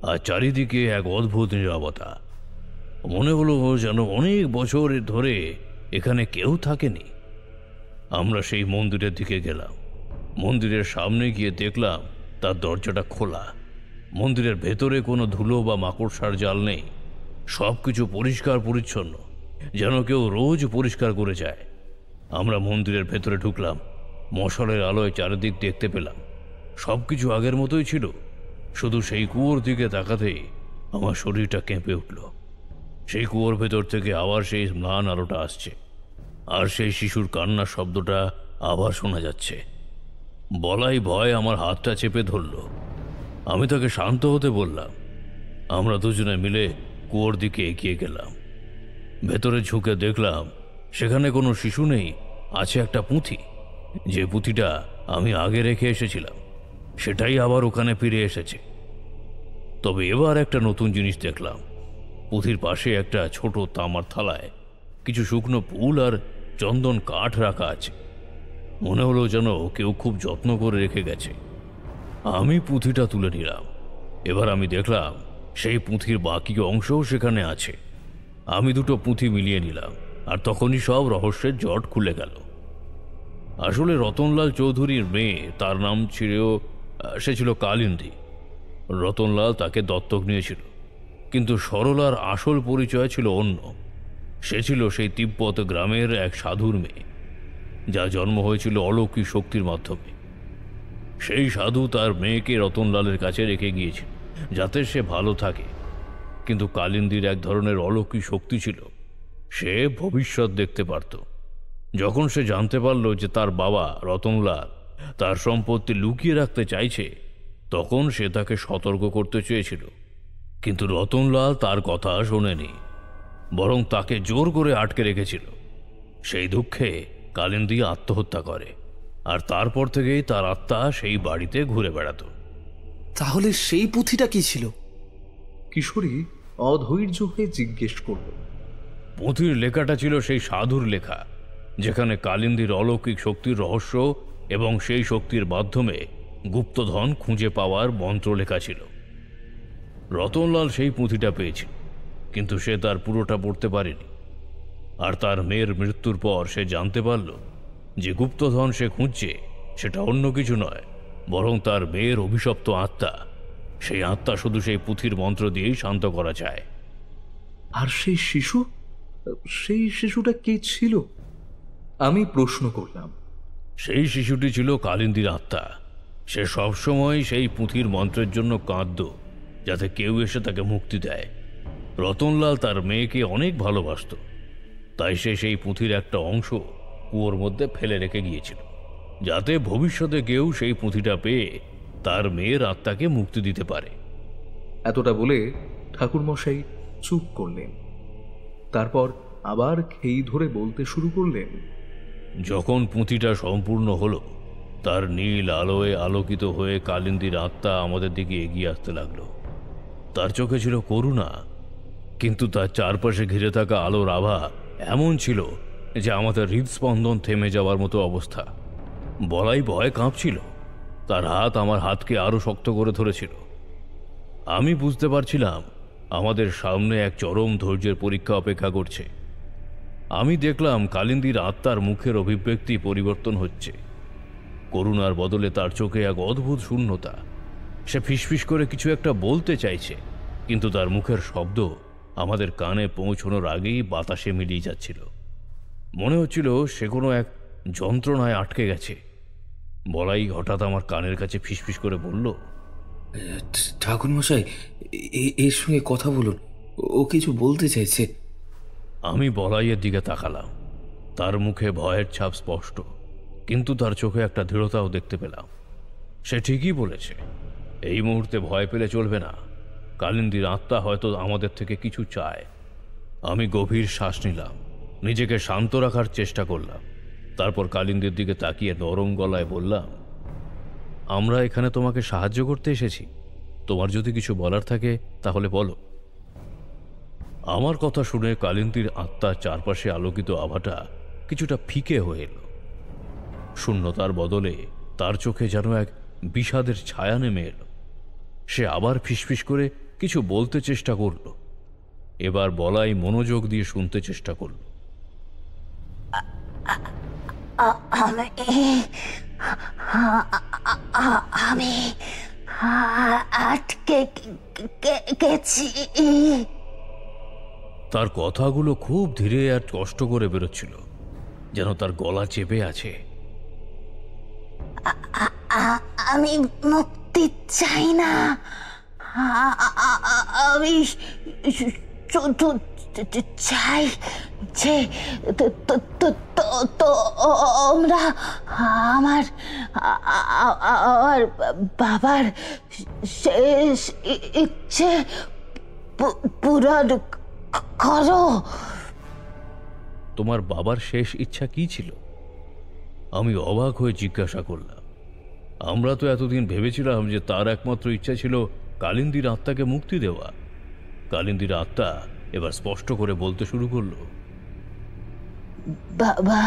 আর চারিদিকে এক অদ্ভুত নীরবতা। মনে হলো যেন অনেক বছর ধরে এখানে কেউ থাকেনি। আমরা সেই মন্দিরের দিকে গেলাম। মন্দিরের সামনে গিয়ে দেখলাম তার দরজাটা খোলা। মন্দিরের ভেতরে কোনো ধুলো বা মাকড়সার জাল নেই। সব কিছু পরিষ্কার পরিচ্ছন্ন, যেন কেউ রোজ পরিষ্কার করে যায়। আমরা মন্দিরের ভেতরে ঢুকলাম। মশালের আলোয় চারিদিক দেখতে পেলাম সব কিছু আগের মতোই ছিল। শুধু সেই কুয়োর দিকে তাকাতেই আমার শরীরটা কেঁপে উঠল। সেই কুয়োর ভেতর থেকে আবার সেই ম্লান আলোটা আসছে, আর সেই শিশুর কান্নার শব্দটা আবার শোনা যাচ্ছে। বলাই ভয় আমার হাতটা চেপে ধরল। আমি তাকে শান্ত হতে বললাম। আমরা দুজনে মিলে কুয়োর দিকে এগিয়ে গেলাম। ভেতরে ঝুঁকে দেখলাম সেখানে কোনো শিশু নেই, আছে একটা পুঁথি। যে পুঁথিটা আমি আগে রেখে এসেছিলাম সেটাই আবার ওখানে ফিরে এসেছে। তবে এবার একটা নতুন জিনিস দেখলাম। পুঁথির পাশে একটা ছোট তামার থালায় কিছু শুকনো ফুল আর চন্দন কাঠ রাখা আছে। মনে হলো যেন কেউ খুব যত্ন করে রেখে গেছে। আমি পুঁথিটা তুলে নিলাম। এবার আমি দেখলাম সেই পুঁথির বাকি অংশও সেখানে আছে। আমি দুটো পুঁথি মিলিয়ে নিলাম, আর তখনই সব রহস্যের জট খুলে গেল। আসলে রতনলাল চৌধুরীর মেয়ে, তার নাম ছিল কালিন্দী। রতনলাল তাকে দত্তক নিয়েছিল, কিন্তু সরলার আসল পরিচয় ছিল অন্য। সে ছিল সেই তিব্বত গ্রামের এক সাধুর মেয়ে, যা জন্ম হয়েছিল অলৌকিক শক্তির মাধ্যমে। সেই সাধু তার মেয়েকে রতনলালের কাছে রেখে গিয়েছিল যাতে সে ভালো থাকে, কিন্তু কালিন্দীর এক ধরনের অলৌকিক শক্তি ছিল। সে ভবিষ্যৎ দেখতে পারত। যখন সে জানতে পারল যে তার বাবা রতনলাল তার সম্পত্তি লুকিয়ে রাখতে চাইছে, তখন সে তাকে সতর্ক করতে চেয়েছিল, কিন্তু রতনলাল তার কথা শোনেনি, বরং তাকে জোর করে আটকে রেখেছিল। সেই দুঃখে কালিন্দী আত্মহত্যা করে, আর তারপর থেকেই তার আত্মা সেই বাড়িতে ঘুরে বেড়াতো। তাহলে সেই পুঁথিটা কি ছিল? কিশোরী অধৈর্য হয়ে জিজ্ঞেস করল। পুঁথির লেখাটা ছিল সেই সাধুর লেখা, যেখানে কালিন্দীর অলৌকিক শক্তির রহস্য এবং সেই শক্তির মাধ্যমে গুপ্তধন খুঁজে পাওয়ার মন্ত্র লেখা ছিল। রতনলাল সেই পুঁথিটা পেয়েছিল, কিন্তু সে তার পুরোটা পড়তে পারেনি। আর তার মেয়ের মৃত্যুর পর সে জানতে পারল যে গুপ্তধন সে খুঁজছে সেটা অন্য কিছু নয়, বরং তার মেয়ের অভিশপ্ত আত্মা। সেই আত্মা শুধু সেই পুঁথির মন্ত্র দিয়েই শান্ত করা যায়। আর সেই শিশু, সেই শিশুটা কে ছিল? আমি প্রশ্ন করলাম। সেই শিশুটি ছিল কালিন্দীর আত্মা। সে সবসময় সেই পুঁথির মন্ত্রের জন্য কাঁদত, যাতে কেউ এসে তাকে মুক্তি দেয়। রতনলাল তার মেয়েকে অনেক ভালোবাসত, তাই সে সেই পুঁথির একটা অংশ কুয়োর মধ্যে ফেলে রেখে গিয়েছিল, যাতে ভবিষ্যতে কেউ সেই পুঁথিটা পেয়ে তার মেয়ের আত্মাকে মুক্তি দিতে পারে। এতটা বলে ঠাকুরমশাই চুপ করলেন। তারপর আবার খেই ধরে বলতে শুরু করলেন। যখন পুঁথিটা সম্পূর্ণ হলো, তার নীল আলোয় আলোকিত হয়ে কালিন্দীর আত্মা আমাদের দিকে এগিয়ে আসতে লাগলো। তার চোখে ছিল করুণা, কিন্তু তার চারপাশে ঘিরে থাকা আলোর আভা এমন ছিল যে আমাদের হৃদস্পন্দন থেমে যাওয়ার মতো অবস্থা। বলাই ভয় কাঁপছিল। তার হাত আমার হাতকে আরো শক্ত করে ধরেছিল। আমি বুঝতে পারছিলাম আমাদের সামনে এক চরম ধৈর্যের পরীক্ষা অপেক্ষা করছে। আমি দেখলাম কালিন্দীর আত্মার মুখের অভিব্যক্তি পরিবর্তন হচ্ছে। করুণার বদলে তার চোখে এক অদ্ভুত শূন্যতা। সে ফিসফিস করে কিছু একটা বলতে চাইছে, কিন্তু তার মুখের শব্দ আমাদের কানে পৌঁছানোর আগেই বাতাসে মিলিয়ে যাচ্ছিল। মনে হচ্ছিল সে কোনো এক যন্ত্রণায় আটকে গেছে। বলাই হঠাৎ আমার কানের কাছে ফিসফিস করে বলল, ঠাকুরমশাই, এর সঙ্গে কথা বলুন, ও কিছু বলতে চাইছে। আমি বলাইয়ের দিকে তাকালাম। তার মুখে ভয়ের ছাপ স্পষ্ট, কিন্তু তার চোখে একটা দৃঢ়তাও দেখতে পেলাম। সে ঠিকই বলেছে, এই মুহূর্তে ভয় পেলে চলবে না। কালিন্দীর আত্মা হয়তো আমাদের থেকে কিছু চায়। আমি গভীর শ্বাস নিলাম, নিজেকে শান্ত রাখার চেষ্টা করলাম। তারপর কালিন্দীর দিকে তাকিয়ে নরম গলায় বললাম, আমরা এখানে তোমাকে সাহায্য করতে এসেছি। তোমার যদি কিছু বলার থাকে তাহলে বলো। আমার কথা শুনে কালিন্দীর আত্মার চারপাশে আলোকিত আভাটা কিছুটা ফিকে হয়ে এলো। শূন্যতার বদলে তার চোখে যেন এক বিষাদের ছায়া নেমে এলো। সে আবার ফিসফিস করে কিছু বলতে চেষ্টা করল। এবার বলাই মনোযোগ দিয়ে শুনতে চেষ্টা করল। আমি আটকে গেছি। তার কথাগুলো খুব ধীরে আর কষ্ট করে বেরোচ্ছিল, যেন তার গলা চেপে আছে। আমি মুক্তি চাই না, আমি শুধু চাই যে তোমরা আমার বাবার শেষ ইচ্ছে পূরণ করো। তোমার বাবার শেষ ইচ্ছা কি ছিল? আমি অবাক হয়ে জিজ্ঞাসা করলাম। আমরা তো এতদিন ভেবেছিলাম যে তার একমাত্র ইচ্ছা ছিল কালিন্দীর আত্মাকে মুক্তি দেওয়া। কালিন্দীর আত্মা এবার স্পষ্ট করে বলতে শুরু করলো, বাবা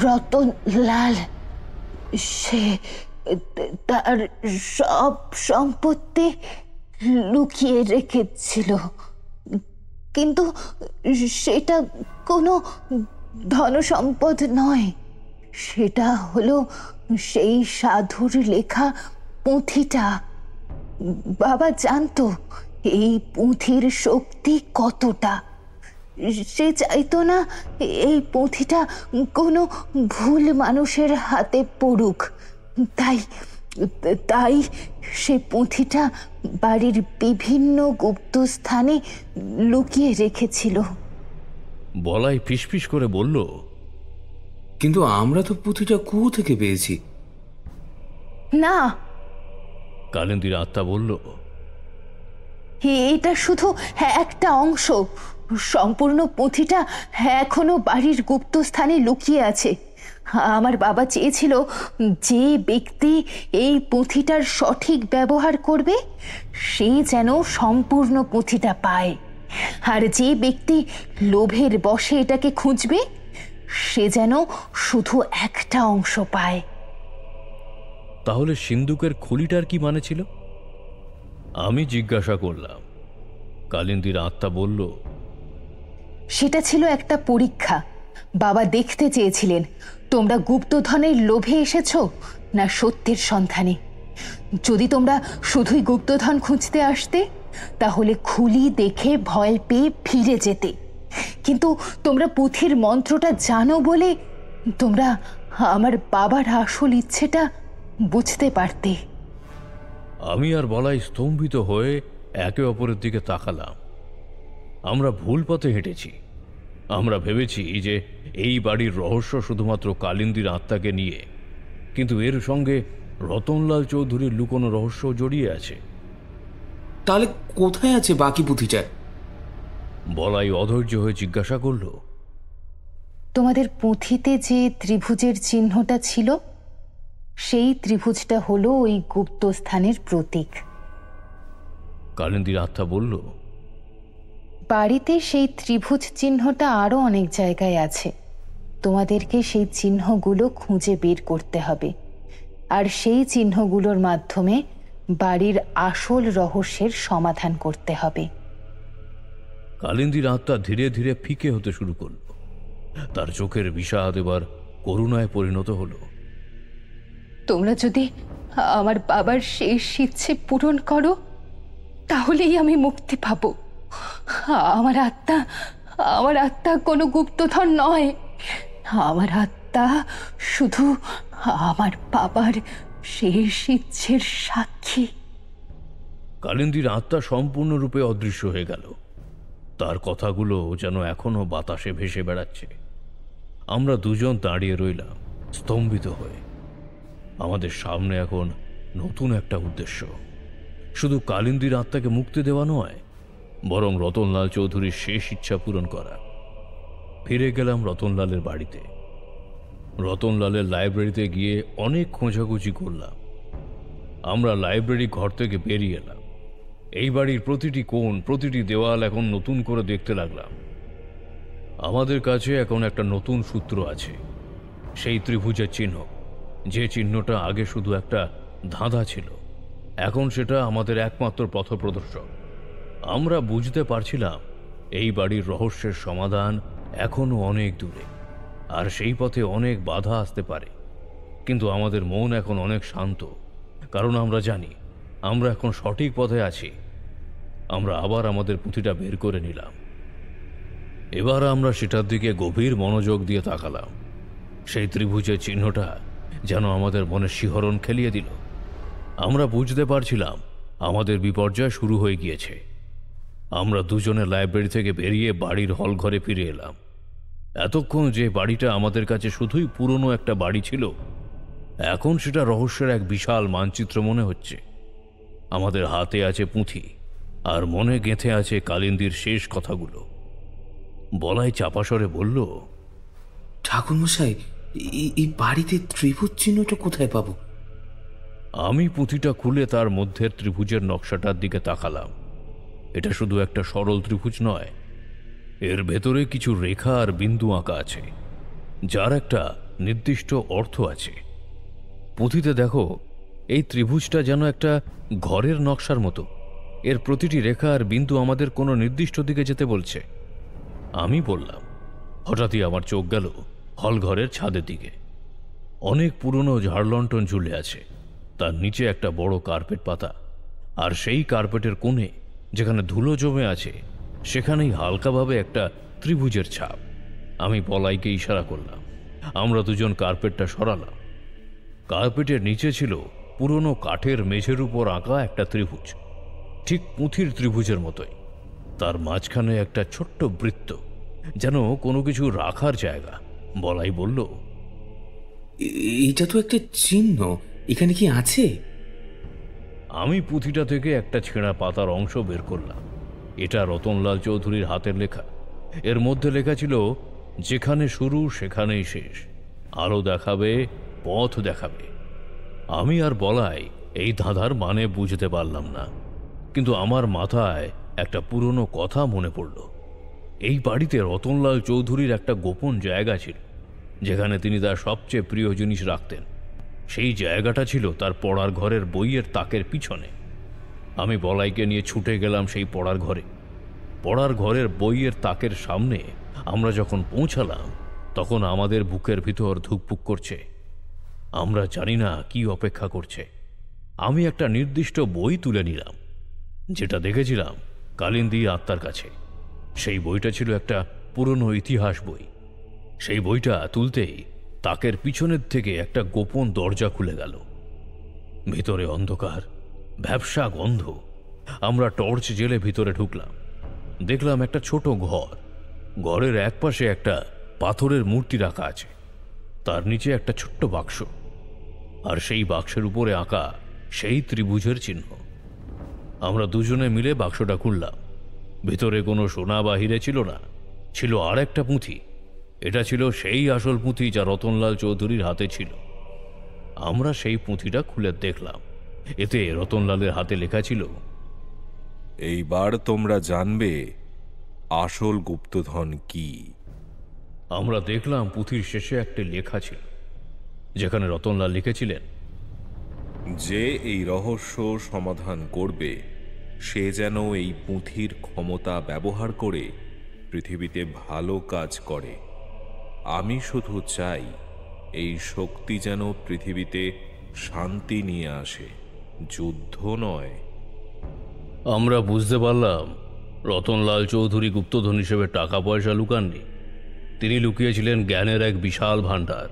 রতনলাল সে তার সব সম্পত্তি লুকিয়ে রেখেছিল, কিন্তু সেটা কোনো ধনসম্পদ নয়। সেটা হলো সেই সাধুর লেখা পুঁথিটা। বাবা জানতো এই পুঁথির শক্তি কতটা। সে চাইতো না এই পুঁথিটা কোনো ভুল মানুষের হাতে পড়ুক, তাই তাই সে পুঁথিটা বাড়ির বিভিন্ন গুপ্ত স্থানে লুকিয়ে রেখেছিল। বলাই ফিসফিস করে বলল, কিন্তু আমরা তো পুঁথিটা কুয়ো থেকে পেয়েছি। না, কালিন্দীর আত্মা বলল, এটা শুধু একটা অংশ। সম্পূর্ণ পুঁথিটা এখনো বাড়ির গুপ্ত স্থানে লুকিয়ে আছে। আমার বাবা চেয়েছিল যে ব্যক্তি এই পুঁথিটার সঠিক ব্যবহার করবে সে যেন সম্পূর্ণ পুঁথিটা পায়, আর যে ব্যক্তি লোভের বশে এটাকে খুঁজবে সে যেন শুধু একটা অংশ পায়। তাহলে সিন্দুকের খুলিটার কি মানে ছিল? আমি জিজ্ঞাসা করলাম। কালিন্দীর আত্মা বলল, সেটা ছিল একটা পরীক্ষা। বাবা দেখতে চেয়েছিলেন তোমরা গুপ্তধনের লোভে এসেছো না সত্যের সন্ধানে। যদি তোমরা শুধুই গুপ্তধন খুঁজতে আসতে তাহলে খুলি দেখে ভয় পেয়ে ফিরে যেতে, কিন্তু তোমরা পুঁথির মন্ত্রটা জানো বলে তোমরা আমার বাবার আসল ইচ্ছেটা বুঝতে পারতে। আমি আর বলাই স্তম্ভিত হয়ে একে অপরের দিকে তাকালাম। আমরা ভুল পথে হেঁটেছি। আমরা ভেবেছি যে এই বাড়ির রহস্য শুধুমাত্র কালিন্দীর আত্মাকে নিয়ে, কিন্তু এর সঙ্গে রতনলাল চৌধুরীর লুকোনো রহস্য জড়িয়ে আছে। তাহলে কোথায় আছে বাকি পুঁথিটা? বলাই অধৈর্য হয়ে জিজ্ঞাসা করল, তোমাদের পুঁথিতে যে ত্রিভুজের চিহ্নটা ছিল সেই ত্রিভুজটা হলো ওই গুপ্ত স্থানের প্রতীক। কালিন্দীর আত্মা বলল, বাড়িতে সেই ত্রিভুজ চিহ্নটা আরো অনেক জায়গায় আছে। তোমাদেরকে সেই চিহ্নগুলো খুঁজে বের করতে হবে, আর সেই চিহ্নগুলোর মাধ্যমে বাড়ির আসল রহস্যের সমাধান করতে হবে। কালিন্দীর আত্মা ধীরে ধীরে ফিকে হতে শুরু করল। তার চোখের বিষাদ এবার করুণায় পরিণত হলো। তোমরা যদি আমার বাবার শেষ ইচ্ছে পূরণ করো তাহলেই আমি মুক্তি পাবো। আমার আত্মা কোনো গুপ্তধন নয়। আমার আত্মা শুধু আমার বাবার শেষ ইচ্ছের সাক্ষী। কালিন্দীর আত্মা সম্পূর্ণরূপে অদৃশ্য হয়ে গেল। তার কথাগুলো যেন এখনো বাতাসে ভেসে বেড়াচ্ছে। আমরা দুজন দাঁড়িয়ে রইলাম স্তম্ভিত হয়ে। আমাদের সামনে এখন নতুন একটা উদ্দেশ্য। শুধু কালিন্দীর আত্মাকে মুক্তি দেওয়া নয়, বরং রতনলাল চৌধুরীর শেষ ইচ্ছা পূরণ করা। ফিরে গেলাম রতনলালের বাড়িতে। রতনলালের লাইব্রেরিতে গিয়ে অনেক খোঁজাখুঁজি করলাম। আমরা লাইব্রেরি ঘর থেকে বেরিয়ে এলাম। এই বাড়ির প্রতিটি কোণ, প্রতিটি দেওয়াল এখন নতুন করে দেখতে লাগলাম। আমাদের কাছে এখন একটা নতুন সূত্র আছে, সেই ত্রিভুজের চিহ্ন। যে চিহ্নটা আগে শুধু একটা ধাঁধা ছিল, এখন সেটা আমাদের একমাত্র পথপ্রদর্শক। আমরা বুঝতে পারছিলাম এই বাড়ির রহস্যের সমাধান এখনো অনেক দূরে, আর সেই পথে অনেক বাধা আসতে পারে। কিন্তু আমাদের মন এখন অনেক শান্ত, কারণ আমরা জানি আমরা এখন সঠিক পথে আছি। আমরা আবার আমাদের পুঁথিটা বের করে নিলাম। এবার আমরা সেটার দিকে গভীর মনোযোগ দিয়ে তাকালাম। সেই ত্রিভুজের চিহ্নটা যেন আমাদের মনে শিহরণ খেলিয়ে দিল। আমরা বুঝতে পারছিলাম আমাদের বিপর্যয় শুরু হয়ে গিয়েছে। আমরা দুজনে লাইব্রেরি থেকে বেরিয়ে বাড়ির হল ঘরে ফিরে এলাম। এতক্ষণ যে বাড়িটা আমাদের কাছে শুধুই পুরনো একটা বাড়ি ছিল, এখন সেটা রহস্যের এক বিশাল মানচিত্র মনে হচ্ছে। আমাদের হাতে আছে পুঁথি, আর মনে গেঁথে আছে কালিন্দীর শেষ কথাগুলো। বলাই চাপাস্বরে বলল, ঠাকুরমশাই, এই বাড়িতে ত্রিভুজ চিহ্নটা কোথায় পাবো? আমি পুঁথিটা খুলে তার মধ্যের ত্রিভুজের নকশাটার দিকে তাকালাম। এটা শুধু একটা সরল ত্রিভুজ নয়, এর ভেতরে কিছু রেখা আর বিন্দু আঁকা আছে, যার একটা নির্দিষ্ট অর্থ আছে। পুঁথিতে দেখো, এই ত্রিভুজটা যেন একটা ঘরের নকশার মতো। এর প্রতিটি রেখা আর বিন্দু আমাদের কোনো নির্দিষ্ট দিকে যেতে বলছে। আমি বললাম। হঠাৎই আমার চোখ গেল হলঘরের ছাদের দিকে। অনেক পুরনো ঝাড়লণ্ঠন ঝুলে আছে, তার নিচে একটা বড় কার্পেট পাতা, আর সেই কার্পেটের কোণে যেখানে ধুলো জমে আছে সেখানেই হালকাভাবে একটা ত্রিভুজের ছাপ। আমি বলাইকে ইশারা করলাম। আমরা দুজন কার্পেটটা সরালাম। কার্পেটের নিচে ছিল পুরনো কাঠের মেঝের উপর আঁকা একটা ত্রিভুজ, ঠিক পুঁথির ত্রিভুজের মতোই। তার মাঝখানে একটা ছোট্ট বৃত্ত, যেন কোনো কিছু রাখার জায়গা। বলাই বলল, এইটা তো একটা চিহ্ন, এখানে কি আছে? আমি পুঁথিটা থেকে একটা ছেঁড়া পাতার অংশ বের করলাম। এটা রতনলাল চৌধুরীর হাতের লেখা। এর মধ্যে লেখা ছিল, যেখানে শুরু সেখানেই শেষ, আলো দেখাবে, পথ দেখাবে। আমি আর বলাই এই ধাঁধার মানে বুঝতে পারলাম না, কিন্তু আমার মাথায় একটা পুরনো কথা মনে পড়ল। এই বাড়িতে রতনলাল চৌধুরীর একটা গোপন জায়গা ছিল, যেখানে তিনি তার সবচেয়ে প্রিয় জিনিস রাখতেন। সেই জায়গাটা ছিল তার পড়ার ঘরের বইয়ের তাকের পিছনে। আমি বলাইকে নিয়ে ছুটে গেলাম সেই পড়ার ঘরে। পড়ার ঘরের বইয়ের তাকের সামনে আমরা যখন পৌঁছালাম, তখন আমাদের বুকের ভিতর ধুকপুক করছে। আমরা জানি না কি অপেক্ষা করছে। আমি একটা নির্দিষ্ট বই তুলে নিলাম, যেটা দেখেছিলাম কালিন্দী আত্মার কাছে। সেই বইটা ছিল একটা পুরনো ইতিহাস বই। সেই বইটা তুলতেই তাকের পিছনের থেকে একটা গোপন দরজা খুলে গেল। ভিতরে অন্ধকার, ভ্যাপসা গন্ধ। আমরা টর্চ জেলে ভিতরে ঢুকলাম। দেখলাম একটা ছোট ঘর। ঘরের একপাশে একটা পাথরের মূর্তি রাখা আছে, তার নিচে একটা ছোট্ট বাক্স, আর সেই বাক্সের উপরে আঁকা সেই ত্রিভুজের চিহ্ন। আমরা দুজনে মিলে বাক্সটা খুললাম। ভিতরে কোনো সোনা বা হিরে ছিল না, ছিল আর একটা পুঁথি। এটা ছিল সেই আসল পুঁথি যা রতনলাল চৌধুরীর হাতে ছিল। আমরা সেই পুঁথিটা খুলে দেখলাম। এতে রতনলালের হাতে লেখা ছিল, এইবার তোমরা জানবে আসল গুপ্তধন কি। আমরা দেখলাম পুঁথির শেষে একটা লেখা ছিল, যেখানে রতনলাল লিখেছিলেন, যে এই রহস্য সমাধান করবে সে যেন এই পুঁথির ক্ষমতা ব্যবহার করে পৃথিবীতে ভালো কাজ করে। আমি শুধু চাই এই শক্তি যেন পৃথিবীতে শান্তি নিয়ে আসে, যুদ্ধ নয়। আমরা বুঝতে পারলাম রতনলাল চৌধুরী গুপ্তধন হিসেবে টাকা পয়সা লুকাননি, তিনি লুকিয়েছিলেন জ্ঞানের এক বিশাল ভাণ্ডার।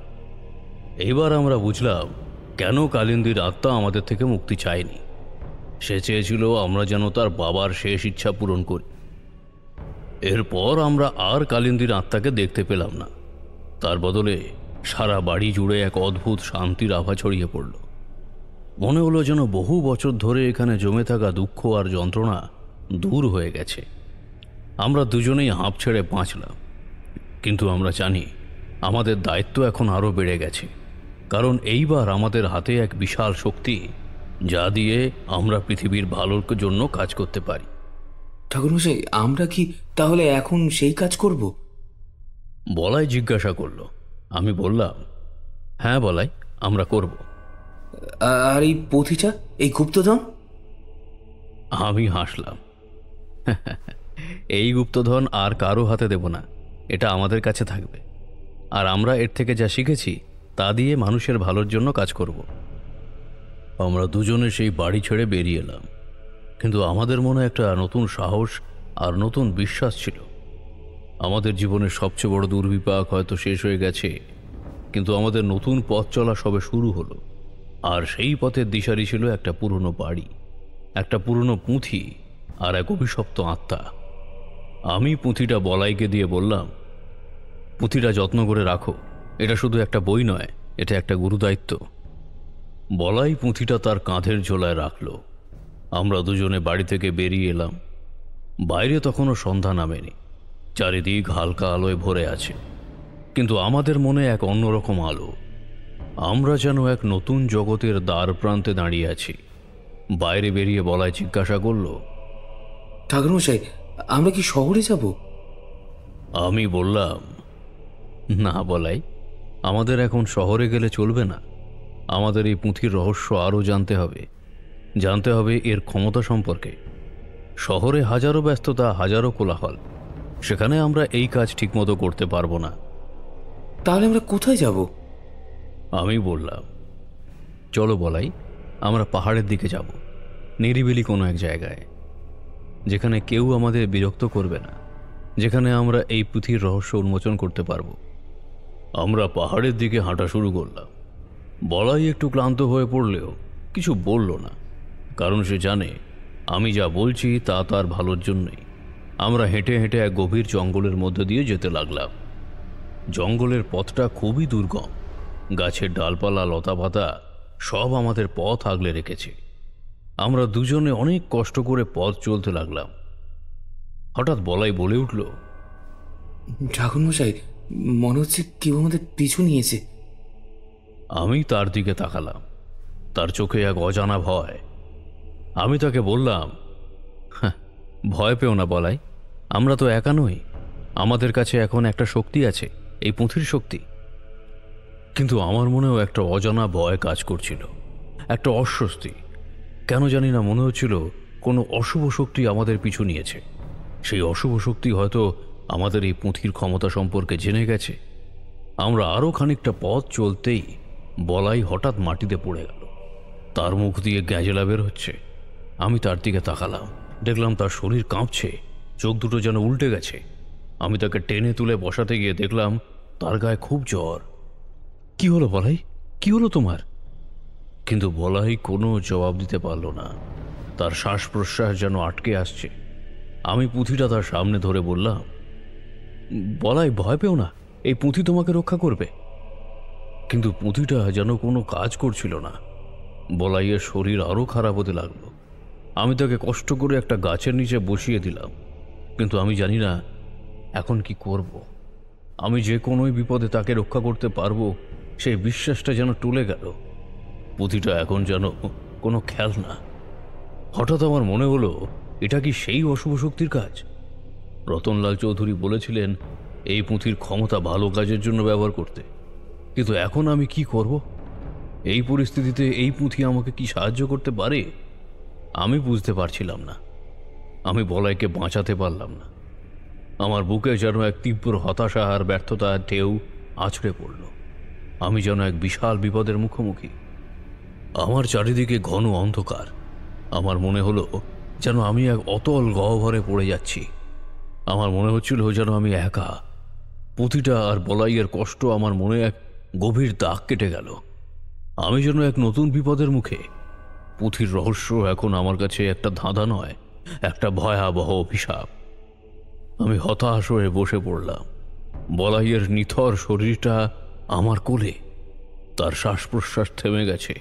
এইবার আমরা বুঝলাম কেন কালিন্দীর আত্মা আমাদের থেকে মুক্তি চায়নি। সে চেয়েছিল আমরা যেন তার বাবার শেষ ইচ্ছা পূরণ করি। এরপর আমরা আর কালিন্দীর আত্মাকে দেখতে পেলাম না। তার বদলে সারা বাড়ি জুড়ে এক অদ্ভুত শান্তির আভা ছড়িয়ে পড়ল। মনে হলো যেন বহু বছর ধরে এখানে জমে থাকা দুঃখ আর যন্ত্রণা দূর হয়ে গেছে। আমরা দুজনেই হাঁপ ছেড়ে বাঁচলাম, কিন্তু আমরা জানি আমাদের দায়িত্ব এখন আরও বেড়ে গেছে, কারণ এইবার আমাদের হাতে এক বিশাল শক্তি, যা দিয়ে আমরা পৃথিবীর ভালোর জন্য কাজ করতে পারি। ঠাকুরমশাই, আমরা কি তাহলে এখন সেই কাজ করব? বলাই জিজ্ঞাসা করলো। আমি বললাম, হ্যাঁ বলাই, আমরা করব। আর এই পুঁথিটা, এই গুপ্তধন? আমি হাসলাম। এই গুপ্তধন আর কারো হাতে দেব না, এটা আমাদের কাছে থাকবে। আর আমরা এর থেকে যা শিখেছি তা দিয়ে মানুষের ভালোর জন্য কাজ করব। আমরা দুজনে সেই বাড়ি ছেড়ে বেরিয়ে এলাম, কিন্তু আমাদের মনে একটা নতুন সাহস আর নতুন বিশ্বাস ছিল। আমাদের জীবনের সবচেয়ে বড় দুর্বিপাক হয়তো শেষ হয়ে গেছে, কিন্তু আমাদের নতুন পথ চলা সবে শুরু হলো। আর সেই পথের দিশারি ছিল একটা পুরনো বাড়ি, একটা পুরনো পুঁথি আর এক অভিশপ্ত আত্মা। আমি পুঁথিটা বলাইকে দিয়ে বললাম, পুঁথিটা যত্ন করে রাখো, এটা শুধু একটা বই নয়, এটা একটা গুরুদায়িত্ব। বলাই পুঁথিটা তার কাঁধের ঝোলায় রাখল। আমরা দুজনে বাড়ি থেকে বেরিয়ে এলাম। বাইরে তখনও সন্ধ্যা নামেনি, চারিদিক হালকা আলোয় ভরে আছে, কিন্তু আমাদের মনে এক অন্যরকম আলো। আমরা যেন এক নতুন জগতের দ্বার প্রান্তে দাঁড়িয়ে আছি। বাইরে বেরিয়ে বলাই জিজ্ঞাসা করল, ঠাকুরমশাই, আমরা কি শহরে যাব? আমি বললাম, না বলাই, আমাদের এখন শহরে গেলে চলবে না। আমাদের এই পুঁথির রহস্য আরও জানতে হবে এর ক্ষমতা সম্পর্কে। শহরে হাজারো ব্যস্ততা, হাজারো কোলাহল, সেখানে আমরা এই কাজ ঠিকমতো করতে পারবো না। তাহলে আমরা কোথায় যাব? আমি বললাম, চলো বলাই, আমরা পাহাড়ের দিকে যাব, নিরিবিলি কোনো এক জায়গায়। যেখানে কেউ আমাদের বিরক্ত করবে না, যেখানে আমরা এই পুঁথির রহস্য উন্মোচন করতে পারবো। আমরা পাহাড়ের দিকে হাঁটা শুরু করলাম। বলাই একটু ক্লান্ত হয়ে পড়লেও কিছু বলল না, কারণ সে জানে আমি যা বলছি তা তার ভালোর জন্যই। আমরা হেঁটে হেঁটে এক গভীর জঙ্গলের মধ্যে দিয়ে যেতে লাগলাম। জঙ্গলের পথটা খুবই দুর্গম, গাছের ডালপালা লতাপাতা সব আমাদের পথ আগলে রেখেছে। আমরা দুজনে অনেক কষ্ট করে পথ চলতে লাগলাম। হঠাৎ বলাই বলে উঠল, ঠাকুরমশাই, মনে হচ্ছে কেউ আমাদের পিছু নিয়েছে। আমি তার দিকে তাকালাম। তার চোখে এক অজানা ভয়। আমি তাকে বললাম, "হ্যাঁ, ভয় পেও না বলাই, আমরা তো একা নই। আমাদের কাছে এখন একটা শক্তি আছে, এই পুঁথির শক্তি।" কিন্তু আমার মনেও একটা অজানা ভয় কাজ করছিল, একটা অস্বস্তি। কেন জানি না মনে হচ্ছিল কোনো অশুভ শক্তি আমাদের পিছু নিয়েছে। সেই অশুভ শক্তি হয়তো আমাদের এই পুঁথির ক্ষমতা সম্পর্কে জেনে গেছে। আমরা আরও খানিকটা পথ চলতেই বলাই হঠাৎ মাটিতে পড়ে গেল। তার মুখ দিয়ে গ্যাজেলা বের হচ্ছে। আমি তার দিকে তাকালাম, দেখলাম তার শরীর কাঁপছে, চোখ দুটো যেন উল্টে গেছে। আমি তাকে টেনে তুলে বসাতে গিয়ে দেখলাম তার গায়ে খুব জ্বর। কি হলো বলাই, কি হলো তোমার? কিন্তু বলাই কোনো জবাব দিতে পারল না। তার শ্বাস প্রশ্বাস যেন আটকে আসছে। আমি পুঁথিটা তার সামনে ধরে বললাম, বলাই ভয় পেও না, এই পুঁথি তোমাকে রক্ষা করবে। কিন্তু পুঁথিটা যেন কোনো কাজ করছিল না। বলাইয়ের শরীর আরও খারাপ হতে লাগলো। আমি তাকে কষ্ট করে একটা গাছের নিচে বসিয়ে দিলাম, কিন্তু আমি জানি না এখন কি করব। আমি যে কোনোই বিপদে তাকে রক্ষা করতে পারবো সেই বিশ্বাসটা যেন টলে গেল। পুঁথিটা এখন যেন কোনো খেলনা। হঠাৎ আমার মনে হলো, এটা কি সেই অশুভ শক্তির কাজ? রতনলাল চৌধুরী বলেছিলেন এই পুঁথির ক্ষমতা ভালো কাজের জন্য ব্যবহার করতে। কিন্তু এখন আমি কি করব? এই পরিস্থিতিতে এই পুঁথি আমাকে কি সাহায্য করতে পারে? আমি বুঝতে পারছিলাম না। আমি বলাইকে বাঁচাতে পারলাম না। আমার বুকে যেন এক তীব্র হতাশা আর ব্যর্থতার ঢেউ আছড়ে পড়ল। আমি যেন এক বিশাল বিপদের মুখোমুখি। আমার চারিদিকে ঘন অন্ধকার। আমার মনে হলো যেন আমি এক অতল গহ্বরে পড়ে যাচ্ছি। আমার মনে হচ্ছিল যেন আমি একা। পুঁথিটা আর বলাইয়ের কষ্ট আমার মনে এক গভীর দাগ কেটে গেল। আমি যেন এক নতুন বিপদের মুখে। পুঁথির রহস্য এখন আমার কাছে একটা ধাঁধা নয়, একটা ভয়াবহ অভিশাপ। আমি হতাশ হয়ে বসে পড়লাম। বলাইয়ের নিথর শরীরটা আমার কোলে, তার শ্বাস প্রশ্বাস থেমে গেছে।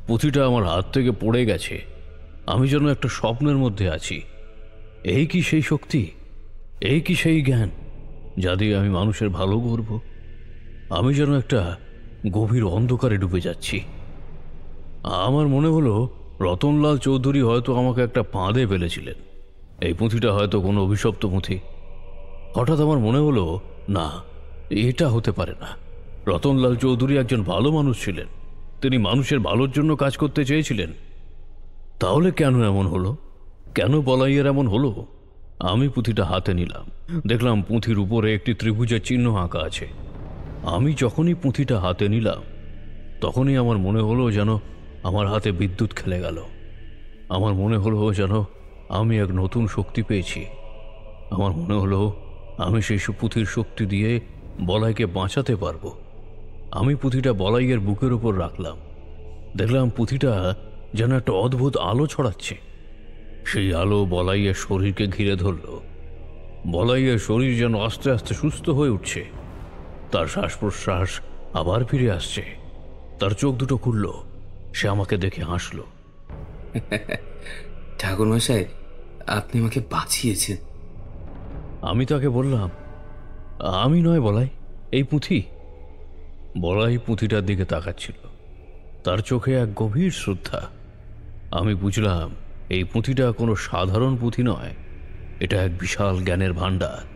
পুঁথিটা আমার হাত থেকে পড়ে গেছে। আমি যেন একটা স্বপ্নের মধ্যে আছি। এই কি সেই শক্তি, এই কি সেই জ্ঞান যা দিয়ে আমি মানুষের ভালো করব? আমি যেন একটা গভীর অন্ধকারে ডুবে যাচ্ছি। আমার মনে হলো রতনলাল চৌধুরী হয়তো আমাকে একটা ফাঁদে ফেলেছিলেন। এই পুঁথিটা হয়তো কোনো অভিশপ্ত পুঁথি। হঠাৎ আমার মনে হলো, না, এটা হতে পারে না। রতনলাল চৌধুরী একজন ভালো মানুষ ছিলেন। তিনি মানুষের ভালোর জন্য কাজ করতে চেয়েছিলেন। তাহলে কেন এমন হলো? কেন বলাইয়ের এমন হলো? আমি পুঁথিটা হাতে নিলাম। দেখলাম পুঁথির উপরে একটি ত্রিভুজের চিহ্ন আঁকা আছে। আমি যখনই পুঁথিটা হাতে নিলাম তখনই আমার মনে হলো যেন আমার হাতে বিদ্যুৎ খেলে গেল। আমার মনে হলো যেন আমি এক নতুন শক্তি পেয়েছি। আমার মনে হলো আমি সেই পুঁথির শক্তি দিয়ে বলাইকে বাঁচাতে পারবো। আমি পুঁথিটা বলাইয়ের বুকের উপর রাখলাম। দেখলাম পুঁথিটা যেন একটা অদ্ভুত আলো ছড়াচ্ছে। সেই আলো বলাইয়ের শরীরকে ঘিরে ধরল। বলাইয়ের শরীর যেন আস্তে আস্তে সুস্থ হয়ে উঠছে। তার শ্বাস প্রশ্বাস আবার ফিরে আসছে। তার চোখ দুটো খুলল। সে আমাকে দেখে হাসল। ঠাকুরমশাই, আপনি আমাকে বাঁচিয়েছেন। আমি তাকে বললাম, আমি নয় বলাই, এই পুঁথি। বলাই পুঁথিটার দিকে তাকাচ্ছিল। তার চোখে এক গভীর শ্রদ্ধা। আমি বুঝলাম এই পুঁথিটা কোনো সাধারণ পুঁথি নয়, এটা এক বিশাল জ্ঞানের ভাণ্ডার।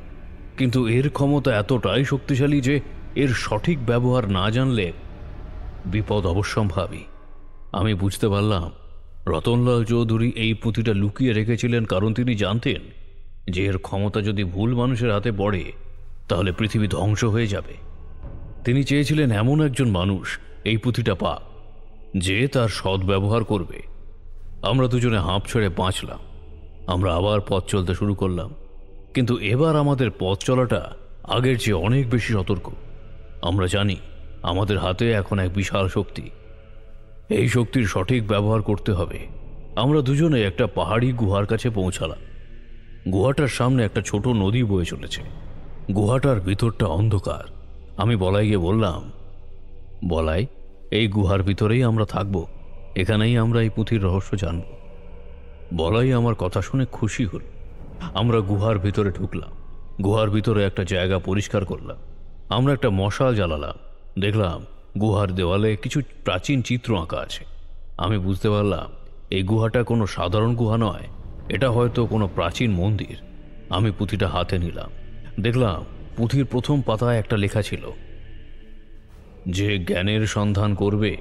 কিন্তু এর ক্ষমতা এতটাই শক্তিশালী যে এর সঠিক ব্যবহার না জানলে বিপদ অবশ্যম্ভাবী। আমি বুঝতে পারলাম রতনলাল চৌধুরী এই পুঁথিটা লুকিয়ে রেখেছিলেন কারণ তিনি জানতেন যে এর ক্ষমতা যদি ভুল মানুষের হাতে পড়ে তাহলে পৃথিবী ধ্বংস হয়ে যাবে। তিনি চেয়েছিলেন এমন একজন মানুষ এই পুঁথিটা পাক, যে তার সদ্ব্যবহার করবে। আমরা দুজনে হাঁপ ছেড়ে বাঁচলাম। আমরা আবার পথ চলতে শুরু করলাম, কিন্তু এবার আমাদের পথ চলাটা আগের চেয়ে অনেক বেশি সতর্ক। আমরা জানি আমাদের হাতে এখন এক বিশাল শক্তি, এই শক্তির সঠিক ব্যবহার করতে হবে। আমরা দুজনে একটা পাহাড়ি গুহার কাছে পৌঁছালাম। গুহাটার সামনে একটা ছোট নদী বয়ে চলেছে। গুহাটার ভিতরটা অন্ধকার। আমি বলাইকে বললাম, বলাই, এই গুহার ভিতরেই আমরা থাকব, এখানেই আমরা এই পুঁথির রহস্য জানব। বলাই আমার কথা শুনে খুশি হল। আমরা গুহার ভিতরে ঢুকলাম। গুহার ভিতরে একটা জায়গা পরিষ্কার করলাম। আমরা একটা মশাল জ্বালালাম। দেখলাম গুহার দেওয়ালে কিছু প্রাচীন চিত্র আঁকা আছে। আমি বুঝতে পারলাম এই গুহাটা কোনো সাধারণ গুহা নয়, এটা হয়তো কোনো প্রাচীন মন্দির। আমি পুঁথিটা হাতে নিলাম। দেখলাম পুঁথির প্রথম পাতায় একটা লেখা ছিল, যে জ্ঞানের সন্ধান করবে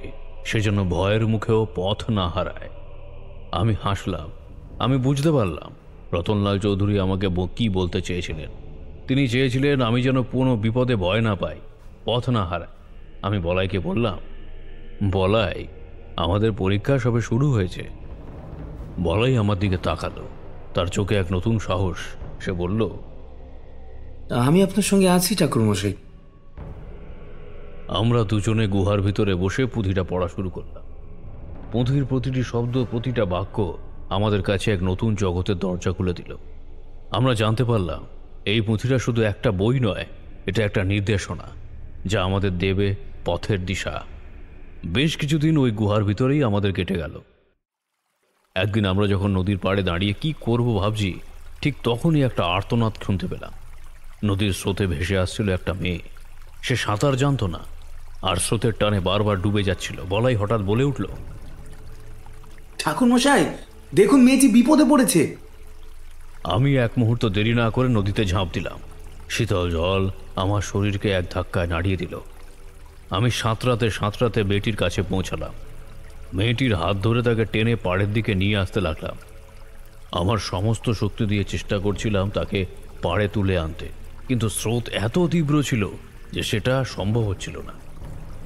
সে যেন ভয়ের মুখেও পথ না হারায়। আমি হাসলাম। আমি বুঝতে পারলাম রতনলাল চৌধুরী আমাকে কি বলতে চেয়েছিলেন। তিনি চেয়েছিলেন আমি যেন কোনো বিপদে ভয় না পাই, পথ না হারাই। আমি বলাইকে বললাম, বলাই, আমাদের পরীক্ষা সবে শুরু হয়েছে। বলাই আমার দিকে তাকালো। তার চোখে এক নতুন সাহস। সে বলল, আমি আপনার সঙ্গে আছি ঠাকুরমশাই। আমরা দুজনে গুহার ভিতরে বসে পুঁথিটা পড়া শুরু করলাম। পুঁথির প্রতিটি শব্দ, প্রতিটা বাক্য আমাদের কাছে এক নতুন জগতের দরজা খুলে দিল। আমরা জানতে পারলাম এই পুঁথিটা শুধু একটা বই নয়, এটা একটা নির্দেশনা যা আমাদের দেবে পথের দিশা। বেশ কিছুদিন ওই গুহার ভিতরেই আমাদের কেটে গেল। একদিন আমরা যখন নদীর পাড়ে দাঁড়িয়ে কি করব ভাবছি, ঠিক তখনই একটা আর্তনাদ শুনতে পেলাম। নদীর স্রোতে ভেসে আসছিল একটা মেয়ে। সে সাঁতার জানত না, আর স্রোতের টানে বারবার ডুবে যাচ্ছিল। বলাই হঠাৎ বলে উঠল, ঠাকুরমশাই, দেখুন মেয়েটি বিপদে পড়েছে। আমি এক মুহূর্ত দেরি না করে নদীতে ঝাঁপ দিলাম। শীতল জল আমার শরীরকে এক ধাক্কায় নাড়িয়ে দিল। আমি সাঁতরাতে সাঁতরাতে মেয়েটির কাছে পৌঁছালাম। মেয়েটির হাত ধরে তাকে টেনে পাড়ের দিকে নিয়ে আসতে লাগলাম। আমার সমস্ত শক্তি দিয়ে চেষ্টা করছিলাম তাকে পাড়ে তুলে আনতে, কিন্তু স্রোত এত তীব্র ছিল যে সেটা সম্ভব হচ্ছিল না।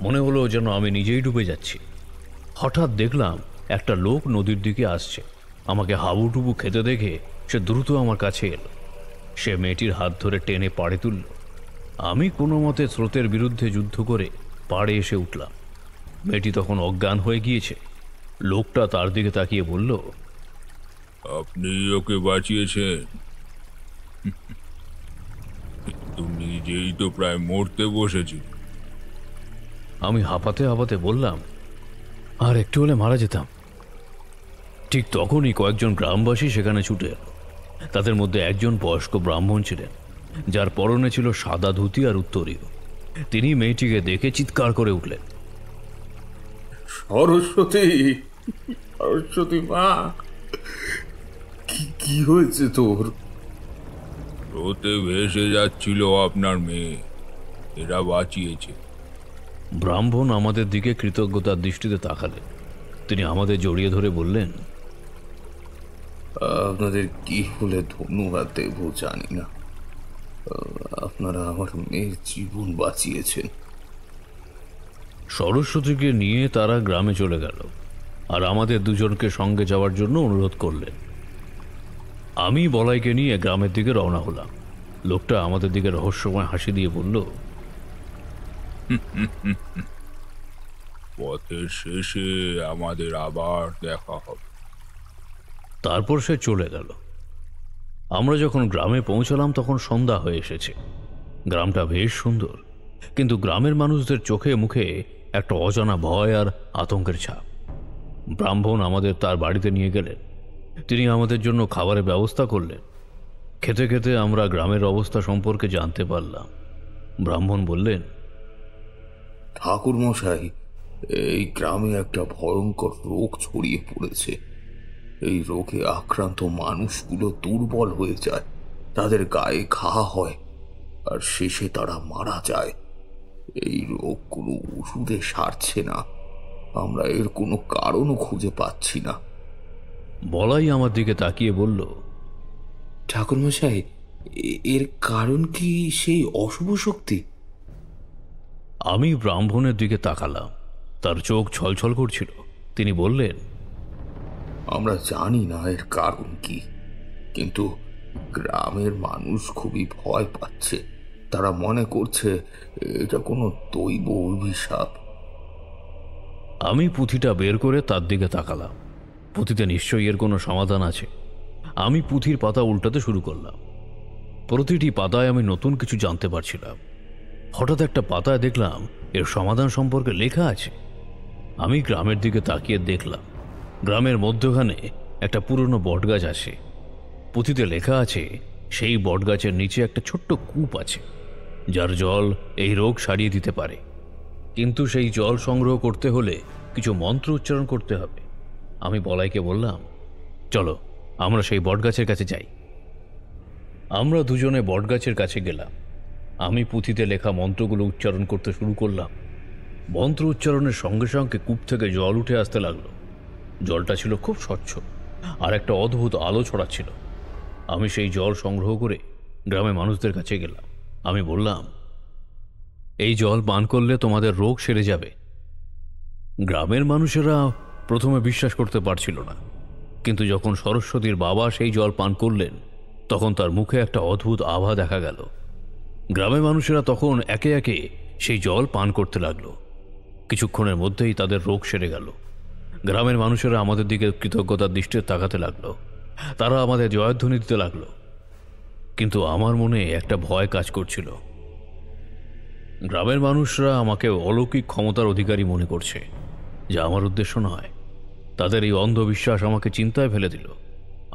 মনে হলো যেন আমি নিজেই ডুবে যাচ্ছি। হঠাৎ দেখলাম একটা লোক নদীর দিকে আসছে। আমাকে হাবুডুবু খেতে দেখে সে দ্রুত আমার কাছে এলো। সে মেয়েটির হাত ধরে টেনে পাড়ে তুলল। আমি কোনো মতে স্রোতের বিরুদ্ধে যুদ্ধ করে পাড়ে এসে উঠলাম। মেয়েটি তখন অজ্ঞান হয়ে গিয়েছে। লোকটা তার দিকে তাকিয়ে বলল, আপনি ওকে বাঁচিয়েছেন, তুমি নিজেই তো প্রায় মরতে বসেছিল। আমি হাঁপাতে হাঁপাতে বললাম, আর একটু হলে মারা যেতাম। ঠিক তখনই কয়েকজন গ্রামবাসী সেখানে ছুটে এলো। তাদের মধ্যে একজন বয়স্ক ব্রাহ্মণ ছিলেন, যার পরনে ছিল সাদা ধুতি আর উত্তরীয়। তিনি মেয়েটিকে দেখে চিৎকার করে উঠলেন, সরস্বতী, সরস্বতী মা, কি হয়েছে তোর? স্রোতে ভেসে যাচ্ছিল আপনার মেয়ে, এরা বাঁচিয়েছে। ব্রাহ্মণ আমাদের দিকে কৃতজ্ঞতার দৃষ্টিতে তাকালেন। তিনি আমাদের জড়িয়ে ধরে বললেন, আপনাদের কি বলে ধন্যবাদ দেব জানি না, আপনারা আমার মেয়ের জীবন বাঁচিয়েছেন। সরস্বতীকে নিয়ে তারা গ্রামে চলে গেল আর আমাদের দুজনকে সঙ্গে যাওয়ার জন্য অনুরোধ করলেন। আমি বলাইকে নিয়ে গ্রামের দিকে রওনা হলাম। লোকটা আমাদের দিকে রহস্যময় হাসি দিয়ে বলল, পথের শেষে আমাদের আবার দেখা হবে। তারপর সে চলে গেল। আমরা যখন গ্রামে পৌঁছলাম তখন সন্ধ্যা হয়ে এসেছে। গ্রামটা বেশ সুন্দর, কিন্তু গ্রামের মানুষদের চোখে মুখে একটা অজানা ভয় আর আতঙ্কের ছাপ। ব্রাহ্মণ আমাদের তার বাড়িতে নিয়ে গেলেন। তিনি আমাদের জন্য খাবারের ব্যবস্থা করলেন। খেতে খেতে আমরা গ্রামের অবস্থা সম্পর্কে জানতে পারলাম। ব্রাহ্মণ বললেন, ঠাকুর মশাই, এই গ্রামে একটা ভয়ঙ্কর রোগ ছড়িয়ে পড়েছে। এই রোগে আক্রান্ত মানুষগুলো দুর্বল হয়ে যায়, তাদের গায়ে ঘা হয়, আর শেষে তারা মারা যায়। এই রোগগুলো ওষুধে সারছে না, আমরা এর কোনো কারণও খুঁজে পাচ্ছি না। বলাই আমার দিকে তাকিয়ে বলল, ঠাকুরমশাই, এর কারণ কি সেই অশুভ শক্তি? আমি ব্রাহ্মণের দিকে তাকালাম। তার চোখ ছলছল করছিল। তিনি বললেন, আমরা জানি না এর কারণ কি, কিন্তু গ্রামের মানুষ খুবই ভয় পাচ্ছে। তারা মনে করছে এটা কোনো দৈব অভিশাপ। আমি পুঁথিটা বের করে তার দিকে তাকালাম। পুঁথিতে নিশ্চয়ই এর কোনো সমাধান আছে। আমি পুঁথির পাতা উল্টাতে শুরু করলাম। প্রতিটি পাতায় আমি নতুন কিছু জানতে পারছিলাম। হঠাৎ একটা পাতায় দেখলাম এর সমাধান সম্পর্কে লেখা আছে। আমি গ্রামের দিকে তাকিয়ে দেখলাম গ্রামের মধ্যখানে একটা পুরনো বটগাছ আছে। পুঁথিতে লেখা আছে সেই বটগাছের নিচে একটা ছোট্ট কূপ আছে, যার জল এই রোগ সারিয়ে দিতে পারে। কিন্তু সেই জল সংগ্রহ করতে হলে কিছু মন্ত্র উচ্চারণ করতে হবে। আমি বলাইকে বললাম, চলো আমরা সেই বটগাছের কাছে যাই। আমরা দুজনে বটগাছের কাছে গেলাম। আমি পুঁথিতে লেখা মন্ত্রগুলো উচ্চারণ করতে শুরু করলাম। মন্ত্র উচ্চারণের সঙ্গে সঙ্গে কূপ থেকে জল উঠে আসতে লাগলো। জলটা ছিল খুব স্বচ্ছ আর একটা অদ্ভুত আলো ছড়াচ্ছিল। আমি সেই জল সংগ্রহ করে গ্রামের মানুষদের কাছে গেলাম। আমি বললাম, এই জল পান করলে তোমাদের রোগ সেরে যাবে। গ্রামের মানুষেরা প্রথমে বিশ্বাস করতে পারছিল না, কিন্তু যখন সরস্বতীর বাবা সেই জল পান করলেন তখন তার মুখে একটা অদ্ভুত আভা দেখা গেল। গ্রামের মানুষেরা তখন একে একে সেই জল পান করতে লাগলো। কিছুক্ষণের মধ্যেই তাদের রোগ সেরে গেল। গ্রামের মানুষেরা আমাদের দিকে কৃতজ্ঞতার দৃষ্টিতে তাকাতে লাগলো। তারা আমাদের জয়ধ্বনি দিতে লাগলো। কিন্তু আমার মনে একটা ভয় কাজ করছিল। গ্রামের মানুষরা আমাকে অলৌকিক ক্ষমতার অধিকারী মনে করছে, যা আমার উদ্দেশ্য নয়। তাদের এই অন্ধবিশ্বাস আমাকে চিন্তায় ফেলে দিল।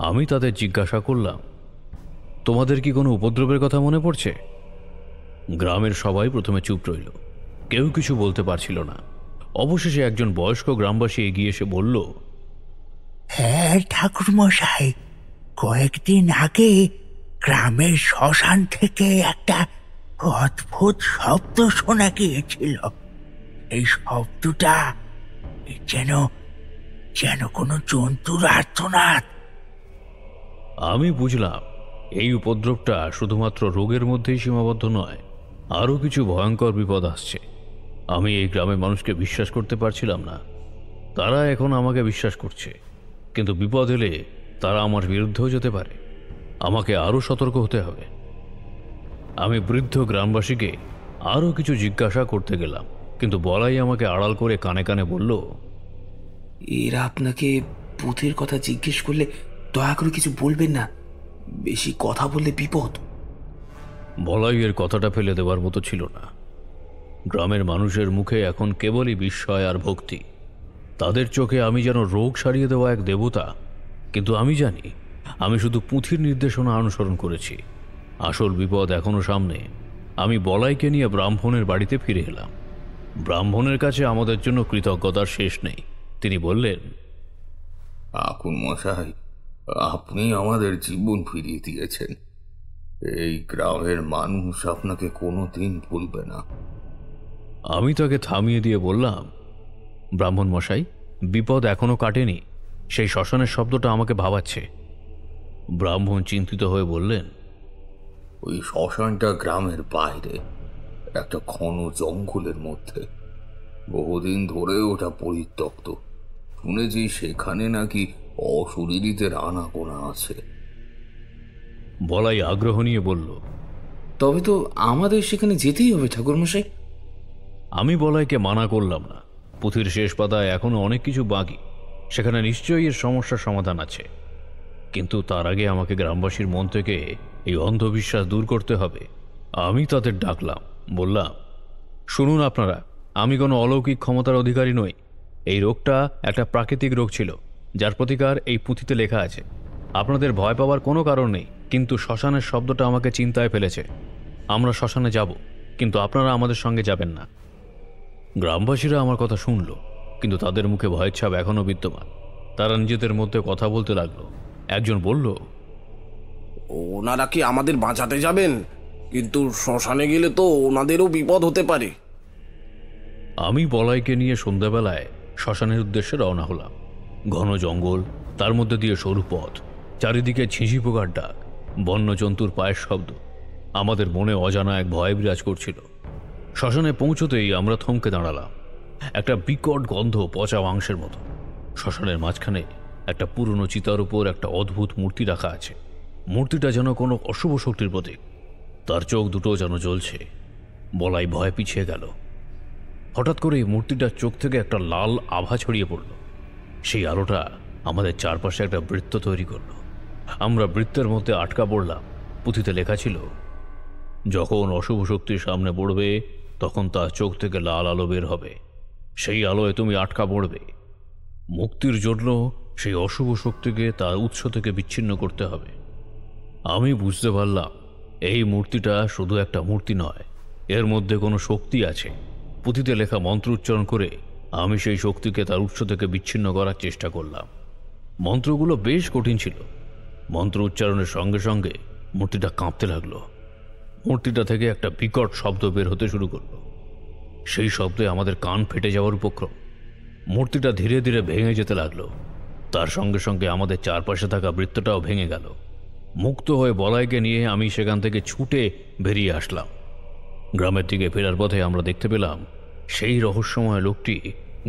আমি তাদের জিজ্ঞাসা করলাম, তোমাদের কি কোনো উপদ্রবের কথা মনে পড়ছে? গ্রামের সবাই প্রথমে চুপ রইল, কেউ কিছু বলতে পারছিল না। অবশেষে একজন বয়স্ক গ্রামবাসী এগিয়ে এসে বলল, হ্যাঁ ঠাকুর মশাই, কয়েকদিন আগে গ্রামের শ্মশান থেকে একটা অদ্ভুত শব্দ শোনা গিয়েছিল। এই শব্দটা যেন যেন কোনো জন্তুর আর্তনাদ। আমি বুঝলাম এই উপদ্রবটা শুধুমাত্র রোগের মধ্যেই সীমাবদ্ধ নয়, আরও কিছু ভয়ঙ্কর বিপদ আসছে। আমি এই গ্রামের মানুষকে বিশ্বাস করতে পারছিলাম না। তারা এখন আমাকে বিশ্বাস করছে, কিন্তু বিপদ এলে তারা আমার বিরুদ্ধেও যেতে পারে। আমাকে আরও সতর্ক হতে হবে। আমি বৃদ্ধ গ্রামবাসীকে আরও কিছু জিজ্ঞাসা করতে গেলাম, কিন্তু বলাই আমাকে আড়াল করে কানে কানে বলল, এরা আপনাকে পুঁথির কথা জিজ্ঞেস করলে দয়া করে কিছু বলবেন না, বেশি কথা বললে বিপদ। বলাই এর কথাটা ফেলে দেওয়ার মতো ছিল না। গ্রামের মানুষের মুখে এখন কেবলই বিস্ময় আর ভক্তি। তাদের চোখে আমি যেন রোগ সারিয়ে দেওয়া এক দেবতা। কিন্তু আমি জানি আমি শুধু পুঁথির নির্দেশনা অনুসরণ করেছি। আসল বিপদ এখনো সামনে। আমি বলাইকে নিয়ে ব্রাহ্মণের বাড়িতে ফিরে এলাম। ব্রাহ্মণের কাছে আমাদের জন্য কৃতজ্ঞতার শেষ নেই। তিনি বললেন, ঠাকুর মশাই, আপনি আমাদের জীবন ফিরিয়ে দিয়েছেন। এই গ্রামের মানুষ আপনাকে কোনোদিন ভুলবে না। আমি তাকে থামিয়ে দিয়ে বললাম, ব্রাহ্মণ মশাই, বিপদ এখনো কাটেনি। সেই শ্মশানের শব্দটা আমাকে ভাবাচ্ছে। ব্রাহ্মণ চিন্তিত হয়ে বললেন, ওই শ্মশানটা গ্রামের বাইরে একটা ঘন জঙ্গলের মধ্যে। বহুদিন ধরে ওটা পরিত্যক্ত। শুনেছি সেখানে নাকি অশরীরীদের আনাগোনা আছে। বলাই আগ্রহ নিয়ে বলল, তবে তো আমাদের সেখানে যেতেই হবে ঠাকুরমশাই। আমি বলাইকে মানা করলাম না। পুঁথির শেষ পাতায় এখনো অনেক কিছু বাকি। সেখানে নিশ্চয়ই এর সমস্যার সমাধান আছে। কিন্তু তার আগে আমাকে গ্রামবাসীর মন থেকে এই অন্ধবিশ্বাস দূর করতে হবে। আমি তাদের ডাকলাম, বললাম, শুনুন আপনারা, আমি কোনো অলৌকিক ক্ষমতার অধিকারী নই। এই রোগটা একটা প্রাকৃতিক রোগ ছিল, যার প্রতিকার এই পুঁথিতে লেখা আছে। আপনাদের ভয় পাওয়ার কোনো কারণ নেই, কিন্তু শ্মশানের শব্দটা আমাকে চিন্তায় ফেলেছে। আমরা শ্মশানে যাব, কিন্তু আপনারা আমাদের সঙ্গে যাবেন না। গ্রামবাসীরা আমার কথা শুনল, কিন্তু তাদের মুখে ভয়ের ছাপ এখনও বিদ্যমান। তারা নিজেদের মধ্যে কথা বলতে লাগলো। একজন বলল, ওনারা কি আমাদের বাঁচাতে যাবেন? কিন্তু শ্মশানে গেলে তো ওনাদেরও বিপদ হতে পারে। আমি বলাইকে নিয়ে সন্ধ্যাবেলায় শ্মশানের উদ্দেশ্যে রওনা হলাম। ঘন জঙ্গল, তার মধ্যে দিয়ে সরু পথ, চারিদিকে ঝিঁঝি পোকার ডাক, বন্যজন্তুর পায়ের শব্দ। আমাদের মনে অজানা এক ভয় বিরাজ করছিল। শ্মশানে পৌঁছতেই আমরা থমকে দাঁড়ালাম। একটা বিকট গন্ধ পচা মাংসের মতো। শ্মশানের মাঝখানে একটা পুরনো চিতার উপর একটা অদ্ভুত মূর্তি রাখা আছে। মূর্তিটা যেন কোনো অশুভ শক্তির প্রতীক। তার চোখ দুটো যেন জ্বলছে। বলাই ভয় পিছিয়ে গেল। হঠাৎ করে এই মূর্তিটার চোখ থেকে একটা লাল আভা ছড়িয়ে পড়ল। সেই আলোটা আমাদের চারপাশে একটা বৃত্ত তৈরি করল। আমরা বৃত্তের মধ্যে আটকা পড়লাম। পুঁথিতে লেখা ছিল, যখন অশুভ শক্তির সামনে পড়বে তখন তার চোখ থেকে লাল আলো বের হবে, সেই আলোয় তুমি আটকা পড়বে। মুক্তির জন্য সেই অশুভ শক্তিকে তার উৎস থেকে বিচ্ছিন্ন করতে হবে। আমি বুঝতে পারলাম এই মূর্তিটা শুধু একটা মূর্তি নয়, এর মধ্যে কোনো শক্তি আছে। পুঁথিতে লেখা মন্ত্র উচ্চারণ করে আমি সেই শক্তিকে তার উৎস থেকে বিচ্ছিন্ন করার চেষ্টা করলাম। মন্ত্রগুলো বেশ কঠিন ছিল। মন্ত্র উচ্চারণের সঙ্গে সঙ্গে মূর্তিটা কাঁপতে লাগলো। মূর্তিটা থেকে একটা বিকট শব্দ বের হতে শুরু করলো। সেই শব্দে আমাদের কান ফেটে যাওয়ার উপক্রম। মূর্তিটা ধীরে ধীরে ভেঙে যেতে লাগলো। তার সঙ্গে সঙ্গে আমাদের চারপাশে থাকা বৃত্তটাও ভেঙে গেল। মুক্ত হয়ে বলাইকে নিয়ে আমি সেখান থেকে ছুটে বেরিয়ে আসলাম। গ্রামের দিকে ফেরার পথে আমরা দেখতে পেলাম সেই রহস্যময় লোকটি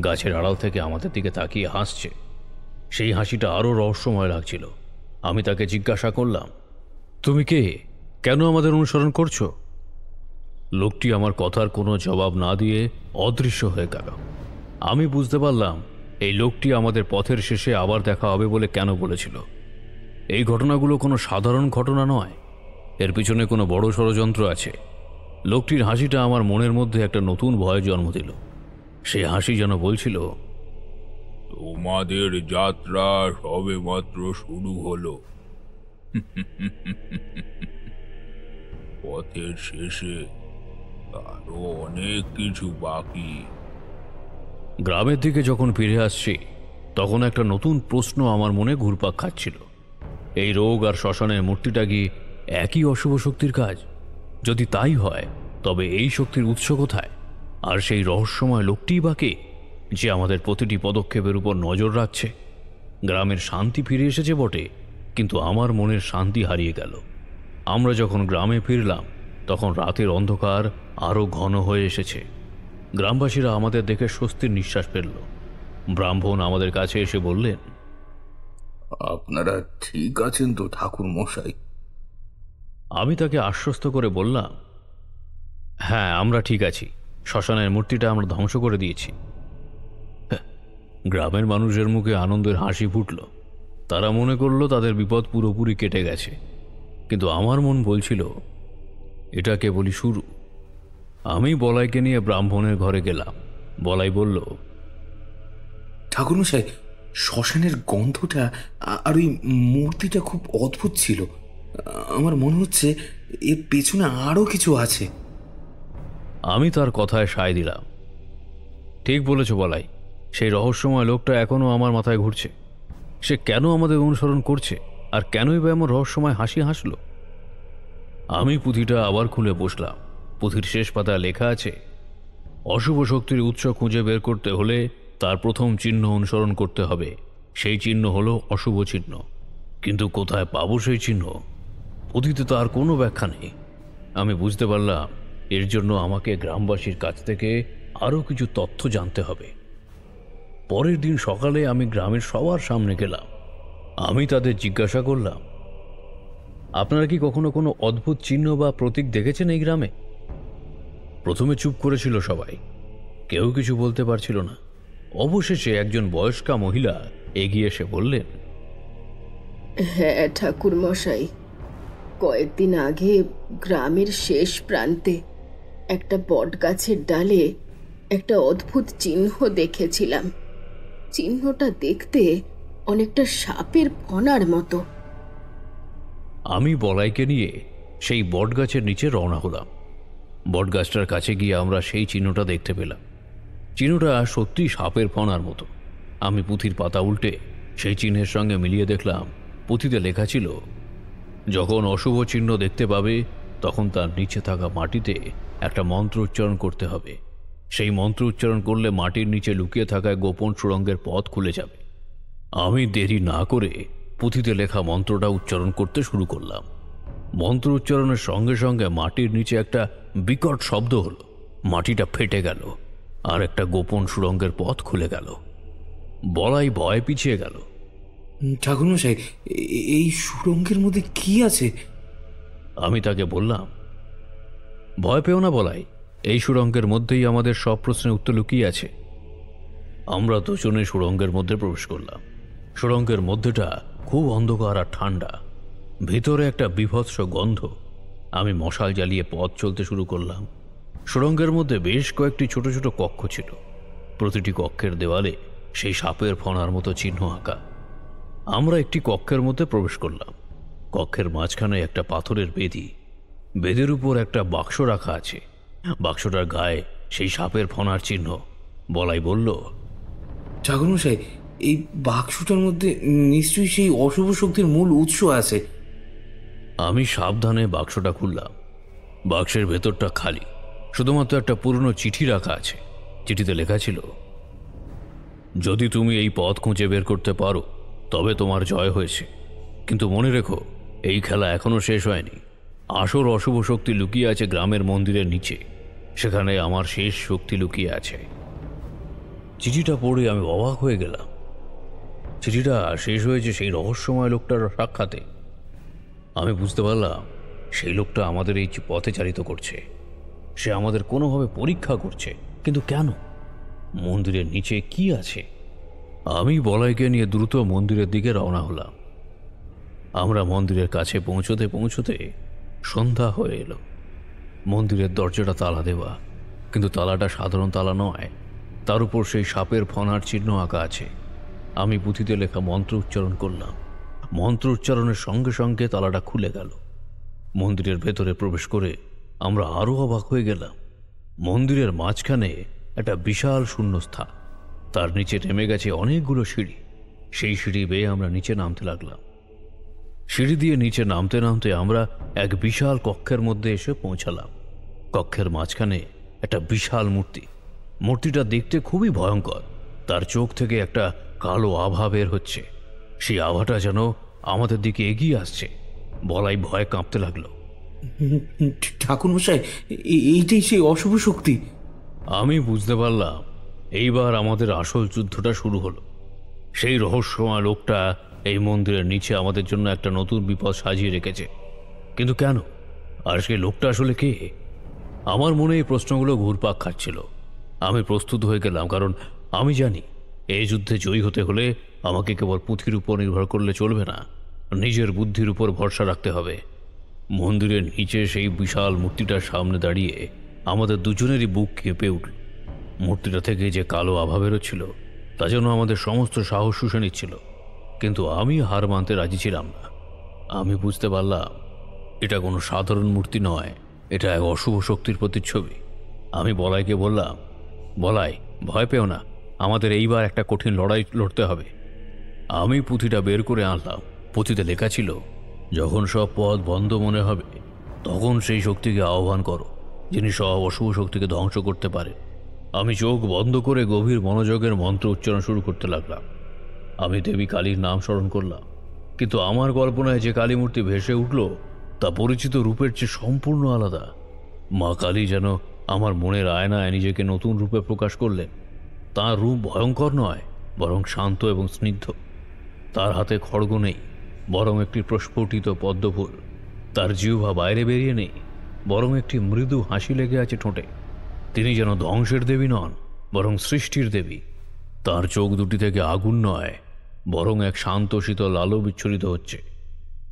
গাছের আড়াল থেকে আমাদের দিকে তাকিয়ে হাসছে। সেই হাসিটা আরও রহস্যময় লাগছিল। আমি তাকে জিজ্ঞাসা করলাম, তুমি কে? কেন আমাদের অনুসরণ করছো? লোকটি আমার কথার কোনো জবাব না দিয়ে অদৃশ্য হয়ে গেল। আমি বুঝতে পারলাম এই লোকটি আমাদের পথের শেষে আবার দেখা হবে বলে কেন বলেছিল। এই ঘটনাগুলো কোনো সাধারণ ঘটনা নয়, এর পিছনে কোনো বড় ষড়যন্ত্র আছে। লোকটির হাসিটা আমার মনের মধ্যে একটা নতুন ভয় জন্ম দিল। সেই হাসি যেন বলছিল, তোমাদের যাত্রা সবে মাত্র শুরু হলো। পথের শেষে আরো অনেক কিছু বাকি। গ্রামের দিকে যখন ফিরে আসছি তখন একটা নতুন প্রশ্ন আমার মনে ঘুরপাক খাচ্ছিল। এই রোগ আর শ্মশানের মূর্তিটা কি একই অশুভ শক্তির কাজ? যদি তাই হয় তবে এই শক্তির উৎস কোথায়? আর সেই রহস্যময় লোকটিই বা কে, যে আমাদের প্রতিটি পদক্ষেপের উপর নজর রাখছে? গ্রামের শান্তি ফিরে এসেছে বটে, কিন্তু আমার মনের শান্তি হারিয়ে গেল। আমরা যখন গ্রামে ফিরলাম তখন রাতের অন্ধকার আরও ঘন হয়ে এসেছে। গ্রামবাসীরা আমাদের দেখে স্বস্তির নিঃশ্বাস ফেলল। ব্রাহ্মণ আমাদের কাছে এসে বললেন, আপনারা ঠিক আছেন তো ঠাকুর মশাই? আমি তাকে আশ্বস্ত করে বললাম, হ্যাঁ, আমরা ঠিক আছি। শ্মশানের মূর্তিটা আমরা ধ্বংস করে দিয়েছি। গ্রামের মানুষের মুখে আনন্দের হাসি ফুটল। তারা মনে করলো তাদের বিপদ পুরোপুরি কেটে গেছে। কিন্তু আমার মন বলছিল এটা কেবলই শুরু। আমি বলাইকে নিয়ে ব্রাহ্মণের ঘরে গেলাম। বলাই বলল, ঠাকুরমশাই, শ্মশানের গন্ধটা আর ওই মূর্তিটা খুব অদ্ভুত ছিল। আমার মনে হচ্ছে এর পেছনে আরও কিছু আছে। আমি তার কথায় সায় দিলাম। ঠিক বলেছ বলাই, সেই রহস্যময় লোকটা এখনও আমার মাথায় ঘুরছে। সে কেন আমাদের অনুসরণ করছে, আর কেনই বা এমন রহস্যময় হাসি হাসল? আমি পুঁথিটা আবার খুলে বসলাম। পুঁথির শেষ পাতায় লেখা আছে, অশুভ শক্তির উৎস খুঁজে বের করতে হলে তার প্রথম চিহ্ন অনুসরণ করতে হবে। সেই চিহ্ন হলো অশুভ চিহ্ন। কিন্তু কোথায় পাবো সেই চিহ্ন? পুঁথিতে তার কোনো ব্যাখ্যা নেই। আমি বুঝতে পারলাম এর জন্য আমাকে গ্রামবাসীর কাছ থেকে আরও কিছু তথ্য জানতে হবে। পরের দিন সকালে আমি গ্রামের সবার সামনে গেলাম। আমি তাদের জিজ্ঞাসা করলাম, আপনারা কি কখনো কোনো অদ্ভুত চিহ্ন বা প্রতীক দেখেছেন এই গ্রামে? প্রথমে চুপ করেছিল সবাই, কেউ কিছু বলতে পারছিল না। অবশেষে একজন বয়স্কা মহিলা এগিয়ে এসে বললেন, হ্যাঁ ঠাকুর মশাই, কয়েকদিন আগে গ্রামের শেষ প্রান্তে একটা বট গাছের ডালে একটা অদ্ভুত চিহ্ন দেখেছিলাম। চিহ্নটা দেখতে অনেকটা সাপের ফণার মতো। আমি বলাইকে নিয়ে সেই বটগাছের নিচে রওনা হলাম। বটগাছটার কাছে গিয়ে আমরা সেই চিহ্নটা দেখতে পেলাম। চিহ্নটা সত্যি সাপের ফণার মতো। আমি পুঁথির পাতা উল্টে সেই চিহ্নের সঙ্গে মিলিয়ে দেখলাম পুঁথিতে লেখা ছিল, যখন অশুভ চিহ্ন দেখতে পাবে তখন তার নিচে থাকা মাটিতে একটা মন্ত্র উচ্চারণ করতে হবে। সেই মন্ত্র উচ্চারণ করলে মাটির নিচে লুকিয়ে থাকা গোপন সুড়ঙ্গের পথ খুলে যাবে। আমি দেরি না করে পুঁথিতে লেখা মন্ত্রটা উচ্চারণ করতে শুরু করলাম। মন্ত্র উচ্চারণের সঙ্গে সঙ্গে মাটির নিচে একটা বিকট শব্দ হলো। মাটিটা ফেটে গেল আর একটা গোপন সুড়ঙ্গের পথ খুলে গেল। বলাই ভয় পিছিয়ে গেল। ঠাকুরমশাই, এই সুড়ঙ্গের মধ্যে কি আছে? আমি তাকে বললাম, ভয় পেও না বলাই, এই সুড়ঙ্গের মধ্যেই আমাদের সব প্রশ্নের উত্তর লুকিয়ে আছে। আমরা দুজনে সুড়ঙ্গের মধ্যে প্রবেশ করলাম। সুড়ঙ্গের মধ্যেটা খুব অন্ধকার আর ঠান্ডা, ভিতরে একটা বীভৎস গন্ধ। আমি মশাল জ্বালিয়ে পথ চলতে শুরু করলাম। সুড়ঙ্গের মধ্যে বেশ কয়েকটি ছোট ছোট কক্ষ ছিল। প্রতিটি কক্ষের দেওয়ালে সেই সাপের ফণার মতো চিহ্ন আঁকা। আমরা একটি কক্ষের মধ্যে প্রবেশ করলাম। কক্ষের মাঝখানে একটা পাথরের বেদি, বেদের উপর একটা বাক্স রাখা আছে। বাক্সটার গায়ে সেই সাপের ফণার চিহ্ন। বলাই বলল, ঠাকুরমশাই, এই বাক্সটার মধ্যে নিশ্চয়ই সেই অশুভ শক্তির মূল উৎস আছে। আমি সাবধানে বাক্সটা খুললাম। বাক্সের ভেতরটা খালি, শুধুমাত্র একটা পুরনো চিঠি রাখা আছে। চিঠিতে লেখা ছিল, যদি তুমি এই পথ খুঁজে বের করতে পারো তবে তোমার জয় হয়েছে, কিন্তু মনে রেখো এই খেলা এখনো শেষ হয়নি। আসল অশুভ শক্তি লুকিয়ে আছে গ্রামের মন্দিরের নিচে, সেখানে আমার শেষ শক্তি লুকিয়ে আছে। চিঠিটা পড়ে আমি অবাক হয়ে গেলাম। চিঠিটা শেষ হয়েছে সেই রহস্যময় লোকটার সাক্ষাতে। আমি বুঝতে পারলাম সেই লোকটা আমাদের এই পথে চালিত করছে। সে আমাদের কোনোভাবে পরীক্ষা করছে, কিন্তু কেন? মন্দিরের নিচে কি আছে? আমি বলাইকে নিয়ে দ্রুত মন্দিরের দিকে রওনা হলাম। আমরা মন্দিরের কাছে পৌঁছতে পৌঁছতে সন্ধ্যা হয়ে এলো। মন্দিরের দরজাটা তালা দেওয়া, কিন্তু তালাটা সাধারণ তালা নয়, তার উপর সেই সাপের ফণার চিহ্ন আঁকা আছে। আমি পুঁথিতে লেখা মন্ত্র উচ্চারণ করলাম। মন্ত্র উচ্চারণের সঙ্গে সঙ্গে তালাটা খুলে গেল। মন্দিরের ভেতরে প্রবেশ করে আমরা আরও অবাক হয়ে গেলাম। মন্দিরের মাঝখানে একটা বিশাল শূন্যস্থান, তার নিচে নেমে গেছে অনেকগুলো সিঁড়ি। সেই সিঁড়ি বেয়ে আমরা নিচে নামতে লাগলাম। সিঁড়ি দিয়ে নিচে নামতে নামতে আমরা এক বিশাল কক্ষের মধ্যে এসে পৌঁছালাম। কক্ষের মাঝখানে একটা বিশাল মূর্তি। মূর্তিটা দেখতে খুবই ভয়ঙ্কর। তার চোখ থেকে একটা কালো আভা বের হচ্ছে। সেই আভাটা যেন আমাদের দিকে এগিয়ে আসছে। বলাই ভয়ে কাঁপতে লাগলো। ঠাকুরমশাই, এইটাই সেই অশুভ শক্তি। আমি বুঝতে পারলাম এইবার আমাদের আসল যুদ্ধটা শুরু হলো। সেই রহস্যময় লোকটা এই মন্দিরের নিচে আমাদের জন্য একটা নতুন বিপদ সাজিয়ে রেখেছে, কিন্তু কেন? আর সেই লোকটা আসলে কে? আমার মনে এই প্রশ্নগুলো ঘুরপাক খাচ্ছিল। আমি প্রস্তুত হয়ে গেলাম, কারণ আমি জানি এই যুদ্ধে জয়ী হতে হলে আমাকে কেবল পুঁথির উপর নির্ভর করলে চলবে না, নিজের বুদ্ধির উপর ভরসা রাখতে হবে। মন্দিরের নিচে সেই বিশাল মূর্তিটার সামনে দাঁড়িয়ে আমাদের দুজনেরই বুক কেঁপে উঠল। মূর্তিটা থেকে যে কালো আভা বেরোচ্ছিল তা যেন আমাদের সমস্ত সাহস শুষে নিচ্ছিল, কিন্তু আমি হার মানতে রাজি ছিলাম না। আমি বুঝতে পারলাম এটা কোনো সাধারণ মূর্তি নয়, এটা এক অশুভ শক্তির প্রতিচ্ছবি। আমি বলাইকে বললাম, বলাই, ভয় পেও না, আমাদের এইবার একটা কঠিন লড়াই লড়তে হবে। আমি পুঁথিটা বের করে আনলাম। পুঁথিতে লেখা ছিল, যখন সব পথ বন্ধ মনে হবে তখন সেই শক্তিকে আহ্বান করো, যিনি সব অশুভ শক্তিকে ধ্বংস করতে পারে। আমি চোখ বন্ধ করে গভীর মনোযোগের মন্ত্র উচ্চারণ শুরু করতে লাগলাম। আমি দেবী কালীর নাম স্মরণ করলাম, কিন্তু আমার কল্পনায় যে কালী মূর্তি ভেসে উঠল তা পরিচিত রূপের চেয়ে সম্পূর্ণ আলাদা। মা কালী যেন আমার মনের আয়নায় নিজেকে নতুন রূপে প্রকাশ করলেন। তার রূপ ভয়ঙ্কর নয়, বরং শান্ত এবং স্নিগ্ধ। তার হাতে খড়গ নেই, বরং একটি প্রস্ফুটিত পদ্মফুল। তার জিহ্বা বাইরে বেরিয়ে নেই, বরং একটি মৃদু হাসি লেগে আছে ঠোঁটে। তিনি যেন ধ্বংসের দেবী নন, বরং সৃষ্টির দেবী। তার চোখ দুটি থেকে আগুন নয়, বরং এক শান্ত শীতল আলো বিচ্ছুরিত হচ্ছে।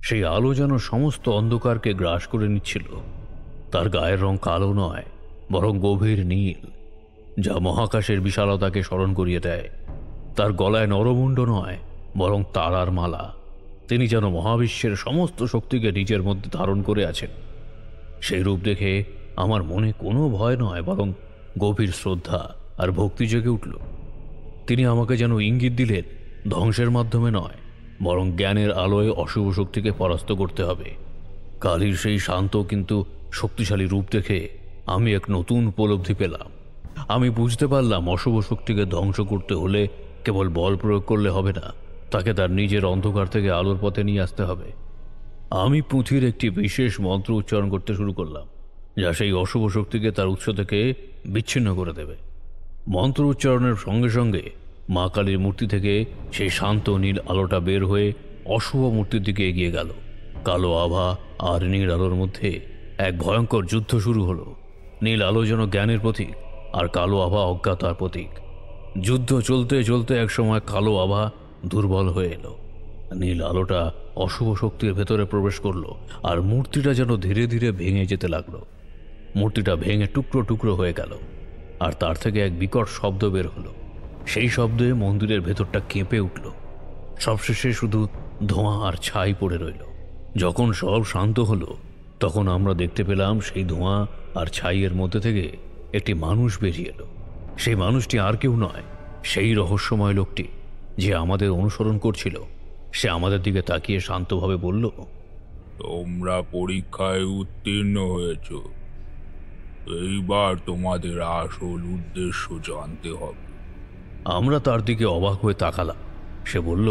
সেই আলো যেন সমস্ত অন্ধকারকে গ্রাস করে নিচ্ছিল। তার গায়ের রং কালো নয়, বরং গভীর নীল, যা মহাকাশের বিশালতাকে স্মরণ করিয়ে দেয়। তার গলায় নরমুণ্ড নয়, বরং তারার মালা। তিনি যেন মহাবিশ্বের সমস্ত শক্তিকে নিজের মধ্যে ধারণ করে আছেন। সেই রূপ দেখে আমার মনে কোনো ভয় নয়, বরং গভীর শ্রদ্ধা আর ভক্তি জেগে উঠল। তিনি আমাকে যেন ইঙ্গিত দিলেন, ধ্বংসের মাধ্যমে নয়, বরং জ্ঞানের আলোয় অশুভ শক্তিকে পরাস্ত করতে হবে। কালীর সেই শান্ত কিন্তু শক্তিশালী রূপ দেখে আমি এক নতুন উপলব্ধি পেলাম। আমি বুঝতে পারলাম অশুভ শক্তিকে ধ্বংস করতে হলে কেবল বল প্রয়োগ করলে হবে না, তাকে তার নিজের অন্ধকার থেকে আলোর পথে নিয়ে আসতে হবে। আমি পুঁথির একটি বিশেষ মন্ত্র উচ্চারণ করতে শুরু করলাম, যা সেই অশুভ শক্তিকে তার উৎস থেকে বিচ্ছিন্ন করে দেবে। মন্ত্র উচ্চারণের সঙ্গে সঙ্গে মা কালীর মূর্তি থেকে সেই শান্ত নীল আলোটা বের হয়ে অশুভ মূর্তির দিকে এগিয়ে গেল। কালো আভা আর নীল আলোর মধ্যে এক ভয়ঙ্কর যুদ্ধ শুরু হলো। নীল আলো যেন জ্ঞানের প্রতীক, আর কালো আভা অজ্ঞাতার প্রতীক। যুদ্ধ চলতে চলতে একসময় কালো আভা দুর্বল হয়ে এলো। নীল আলোটা অশুভ শক্তির ভেতরে প্রবেশ করলো, আর মূর্তিটা যেন ধীরে ধীরে ভেঙে যেতে লাগলো। মূর্তিটা ভেঙে টুকরো টুকরো হয়ে গেল, আর তার থেকে এক বিকট শব্দ বের হলো। সেই শব্দে মন্দিরের ভেতরটা কেঁপে উঠল। সবশেষে শুধু ধোঁয়া আর ছাই পড়ে রইল। যখন সব শান্ত হলো, তখন আমরা দেখতে পেলাম সেই ধোঁয়া আর ছাইয়ের মধ্যে থেকে একটি মানুষ বেরিয়ে এলো। সেই মানুষটি আর কেউ নয়, সেই রহস্যময় লোকটি যে আমাদের অনুসরণ করছিল। সে আমাদের দিকে তাকিয়ে শান্তভাবে বলল, তোমরা পরীক্ষায় উত্তীর্ণ হয়েছ, এইবার তোমাদের আসল উদ্দেশ্য জানতে হবে। আমরা তার দিকে অবাক হয়ে তাকালাম। সে বলল,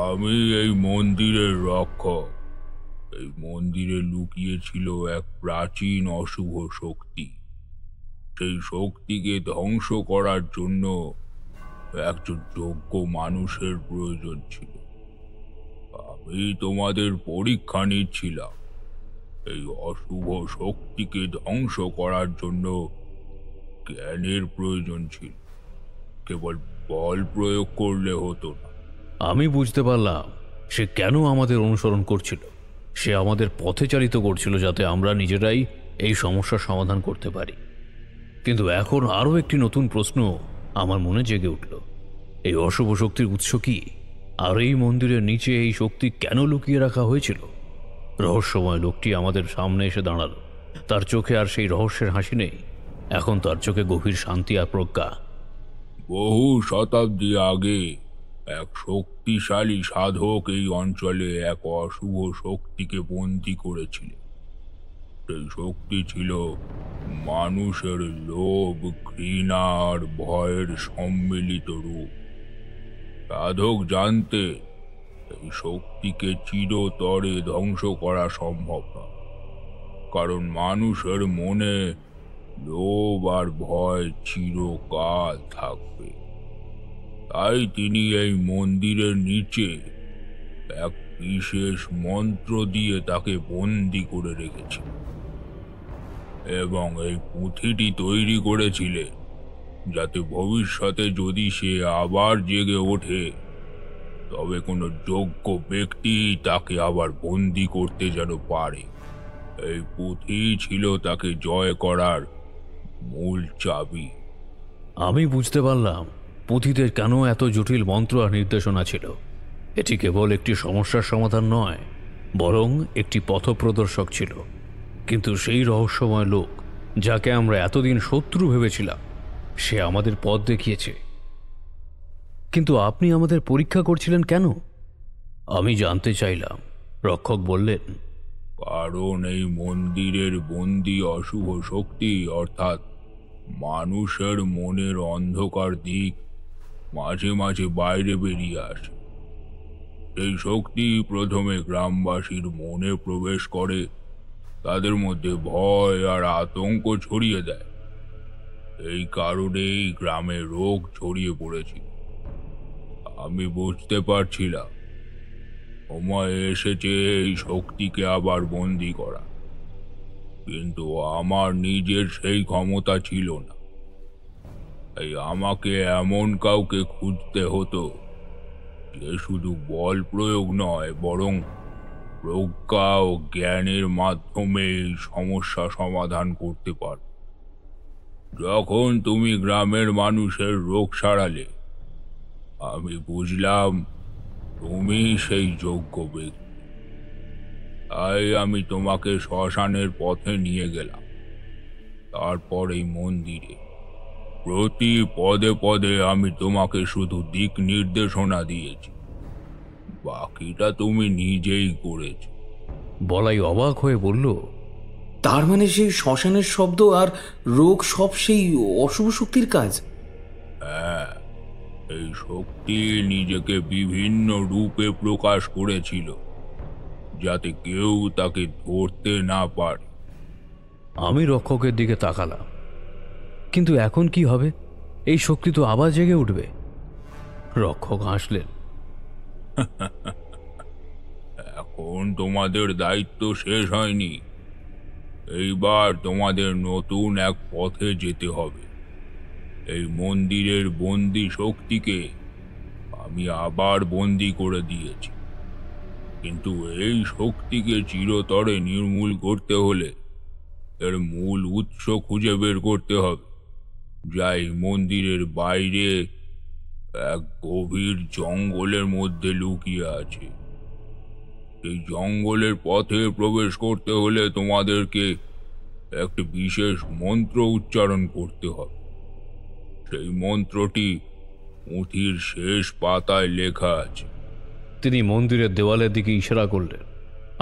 আমি এই মন্দিরের রক্ষক। এই মন্দিরে লুকিয়ে ছিল এক প্রাচীন অশুভ শক্তি। সেই শক্তিকে ধ্বংস করার জন্য একজন যোগ্য মানুষের প্রয়োজন ছিল। আমি তোমাদের পরীক্ষা নিচ্ছিলাম। এই অশুভ শক্তিকে ধ্বংস করার জন্য জ্ঞানের প্রয়োজন ছিল, কেবল বল প্রয়োগ করলে হতো না। আমি বুঝতে পারলাম সে কেন আমাদের অনুসরণ করছিল। সে আমাদের পথে চালিত করছিল যাতে আমরা নিজেরাই এই সমস্যার সমাধান করতে পারি। কিন্তু এখন আরও একটি নতুন প্রশ্ন আমার মনে জেগে উঠল। এই অশুভ শক্তির উৎস কি? আর এই মন্দিরের নিচে এই শক্তি কেন লুকিয়ে রাখা হয়েছিল? রহস্যময় লোকটি আমাদের সামনে এসে দাঁড়ালো। তার চোখে আর সেই রহস্যের হাসি নেই, এখন তার চোখে গভীর শান্তি আর প্রজ্ঞা। বহু শতাব্দী আগে এক শক্তিশালী সাধক এই অঞ্চলে এক অশুভ শক্তিকে বন্দী করেছিল। সেই শক্তি ছিল মানুষের লোভ, ঘৃণা আর ভয়ের সম্মিলিত রূপ। সাধক জানতে এই শক্তিকে চিরতরে ধ্বংস করা সম্ভব না, কারণ মানুষের মনে লোভ আর ভয় চিরকাল থাকবে। তাই তিনি এই মন্দিরের নিচে এক বিশেষ মন্ত্র দিয়ে তাকে বন্দী করে রেখেছিলেন, এবং এই পুঁথিটি তৈরি করেছিলেন যাতে ভবিষ্যতে যদি সে আবার জেগে ওঠে, তবে কোনো যোগ্য ব্যক্তি তাকে আবার বন্দী করতে যেন পারে। এই পুঁথি ছিল তাকে জয় করার মূল চাবি। আমি বুঝতে পারলাম পুঁথিদের কেন এত জটিল মন্ত্র আর নির্দেশনা ছিল। এটি কেবল একটি সমস্যার সমাধান নয়, বরং একটি পথপ্রদর্শক ছিল। কিন্তু সেই রহস্যময় লোক যাকে আমরা এতদিন শত্রু ভেবেছিলাম, সে আমাদের পথ দেখিয়েছে। কিন্তু আপনি আমাদের পরীক্ষা করছিলেন কেন? আমি জানতে চাইলাম। রক্ষক বললেন, কারণ এই মন্দিরের বন্দী অশুভ শক্তি, অর্থাৎ মানুষের মনের অন্ধকার দিক মাঝে মাঝে বাইরে বেরিয়ে আসে। এই শক্তি প্রথমে গ্রামবাসীর মনে প্রবেশ করে, তাদের মধ্যে ভয় আর আতঙ্ক ছড়িয়ে দেয়। এই কারণেই গ্রামে রোগ ছড়িয়ে পড়েছিল। আমি বুঝতে পারছিলাম সময় এসেছে এই শক্তিকে আবার বন্দী করা, কিন্তু আমার নিজের সেই ক্ষমতা ছিল না। তাই আমাকে এমন কাউকে খুঁজতে হতো যে শুধু বল প্রয়োগ নয়, বরং প্রজ্ঞা ও জ্ঞানের মাধ্যমে এই সমস্যা সমাধান করতে পারবে। যখন তুমি গ্রামের মানুষের রোগ সারালে, আমি বুঝলাম তুমি সেই যোগ্য ব্যক্তি। তাই আমি তোমাকে শ্মশানের পথে নিয়ে গেলাম, তারপর এই মন্দিরে। প্রতি পদে পদে আমি তোমাকে শুধু দিক নির্দেশনা দিয়েছি, বাকিটা তুমি নিজেই করেছ। বলাই অবাক হয়ে বলল, তার মানে সেই শ্মশানের শব্দ আর রোগ সব সেই অশুভ শক্তির কাজ? হ্যাঁ, এই শক্তি নিজেকে বিভিন্ন রূপে প্রকাশ করেছিল যাতে কেউ তাকে ধরতে না পারে। আমি রক্ষকের দিকে তাকালাম। কিন্তু এখন কি হবে? এই শক্তি তো আবার জেগে উঠবে। রক্ষক হাসলেন। এখন তোমাদের দায়িত্ব শেষ হয়নি। এইবার তোমাদের নতুন এক পথে যেতে হবে। এই মন্দিরের বন্দি শক্তিকে আমি আবার বন্দি করে দিয়েছি, কিন্তু এই শক্তিকে চিরতরে নির্মূল করতে হলে এর মূল উৎস খুঁজে বের করতে হবে, যা এই মন্দিরের বাইরে এক গভীর জঙ্গলের মধ্যে লুকিয়ে আছে। এই জঙ্গলের পথে প্রবেশ করতে হলে তোমাদেরকে একটি বিশেষ মন্ত্র উচ্চারণ করতে হবে। সেই মন্ত্রটি পুঁথির শেষ পাতায় লেখা আছে। তিনি মন্দিরের দেওয়ালের দিকে ইশারা করলেন।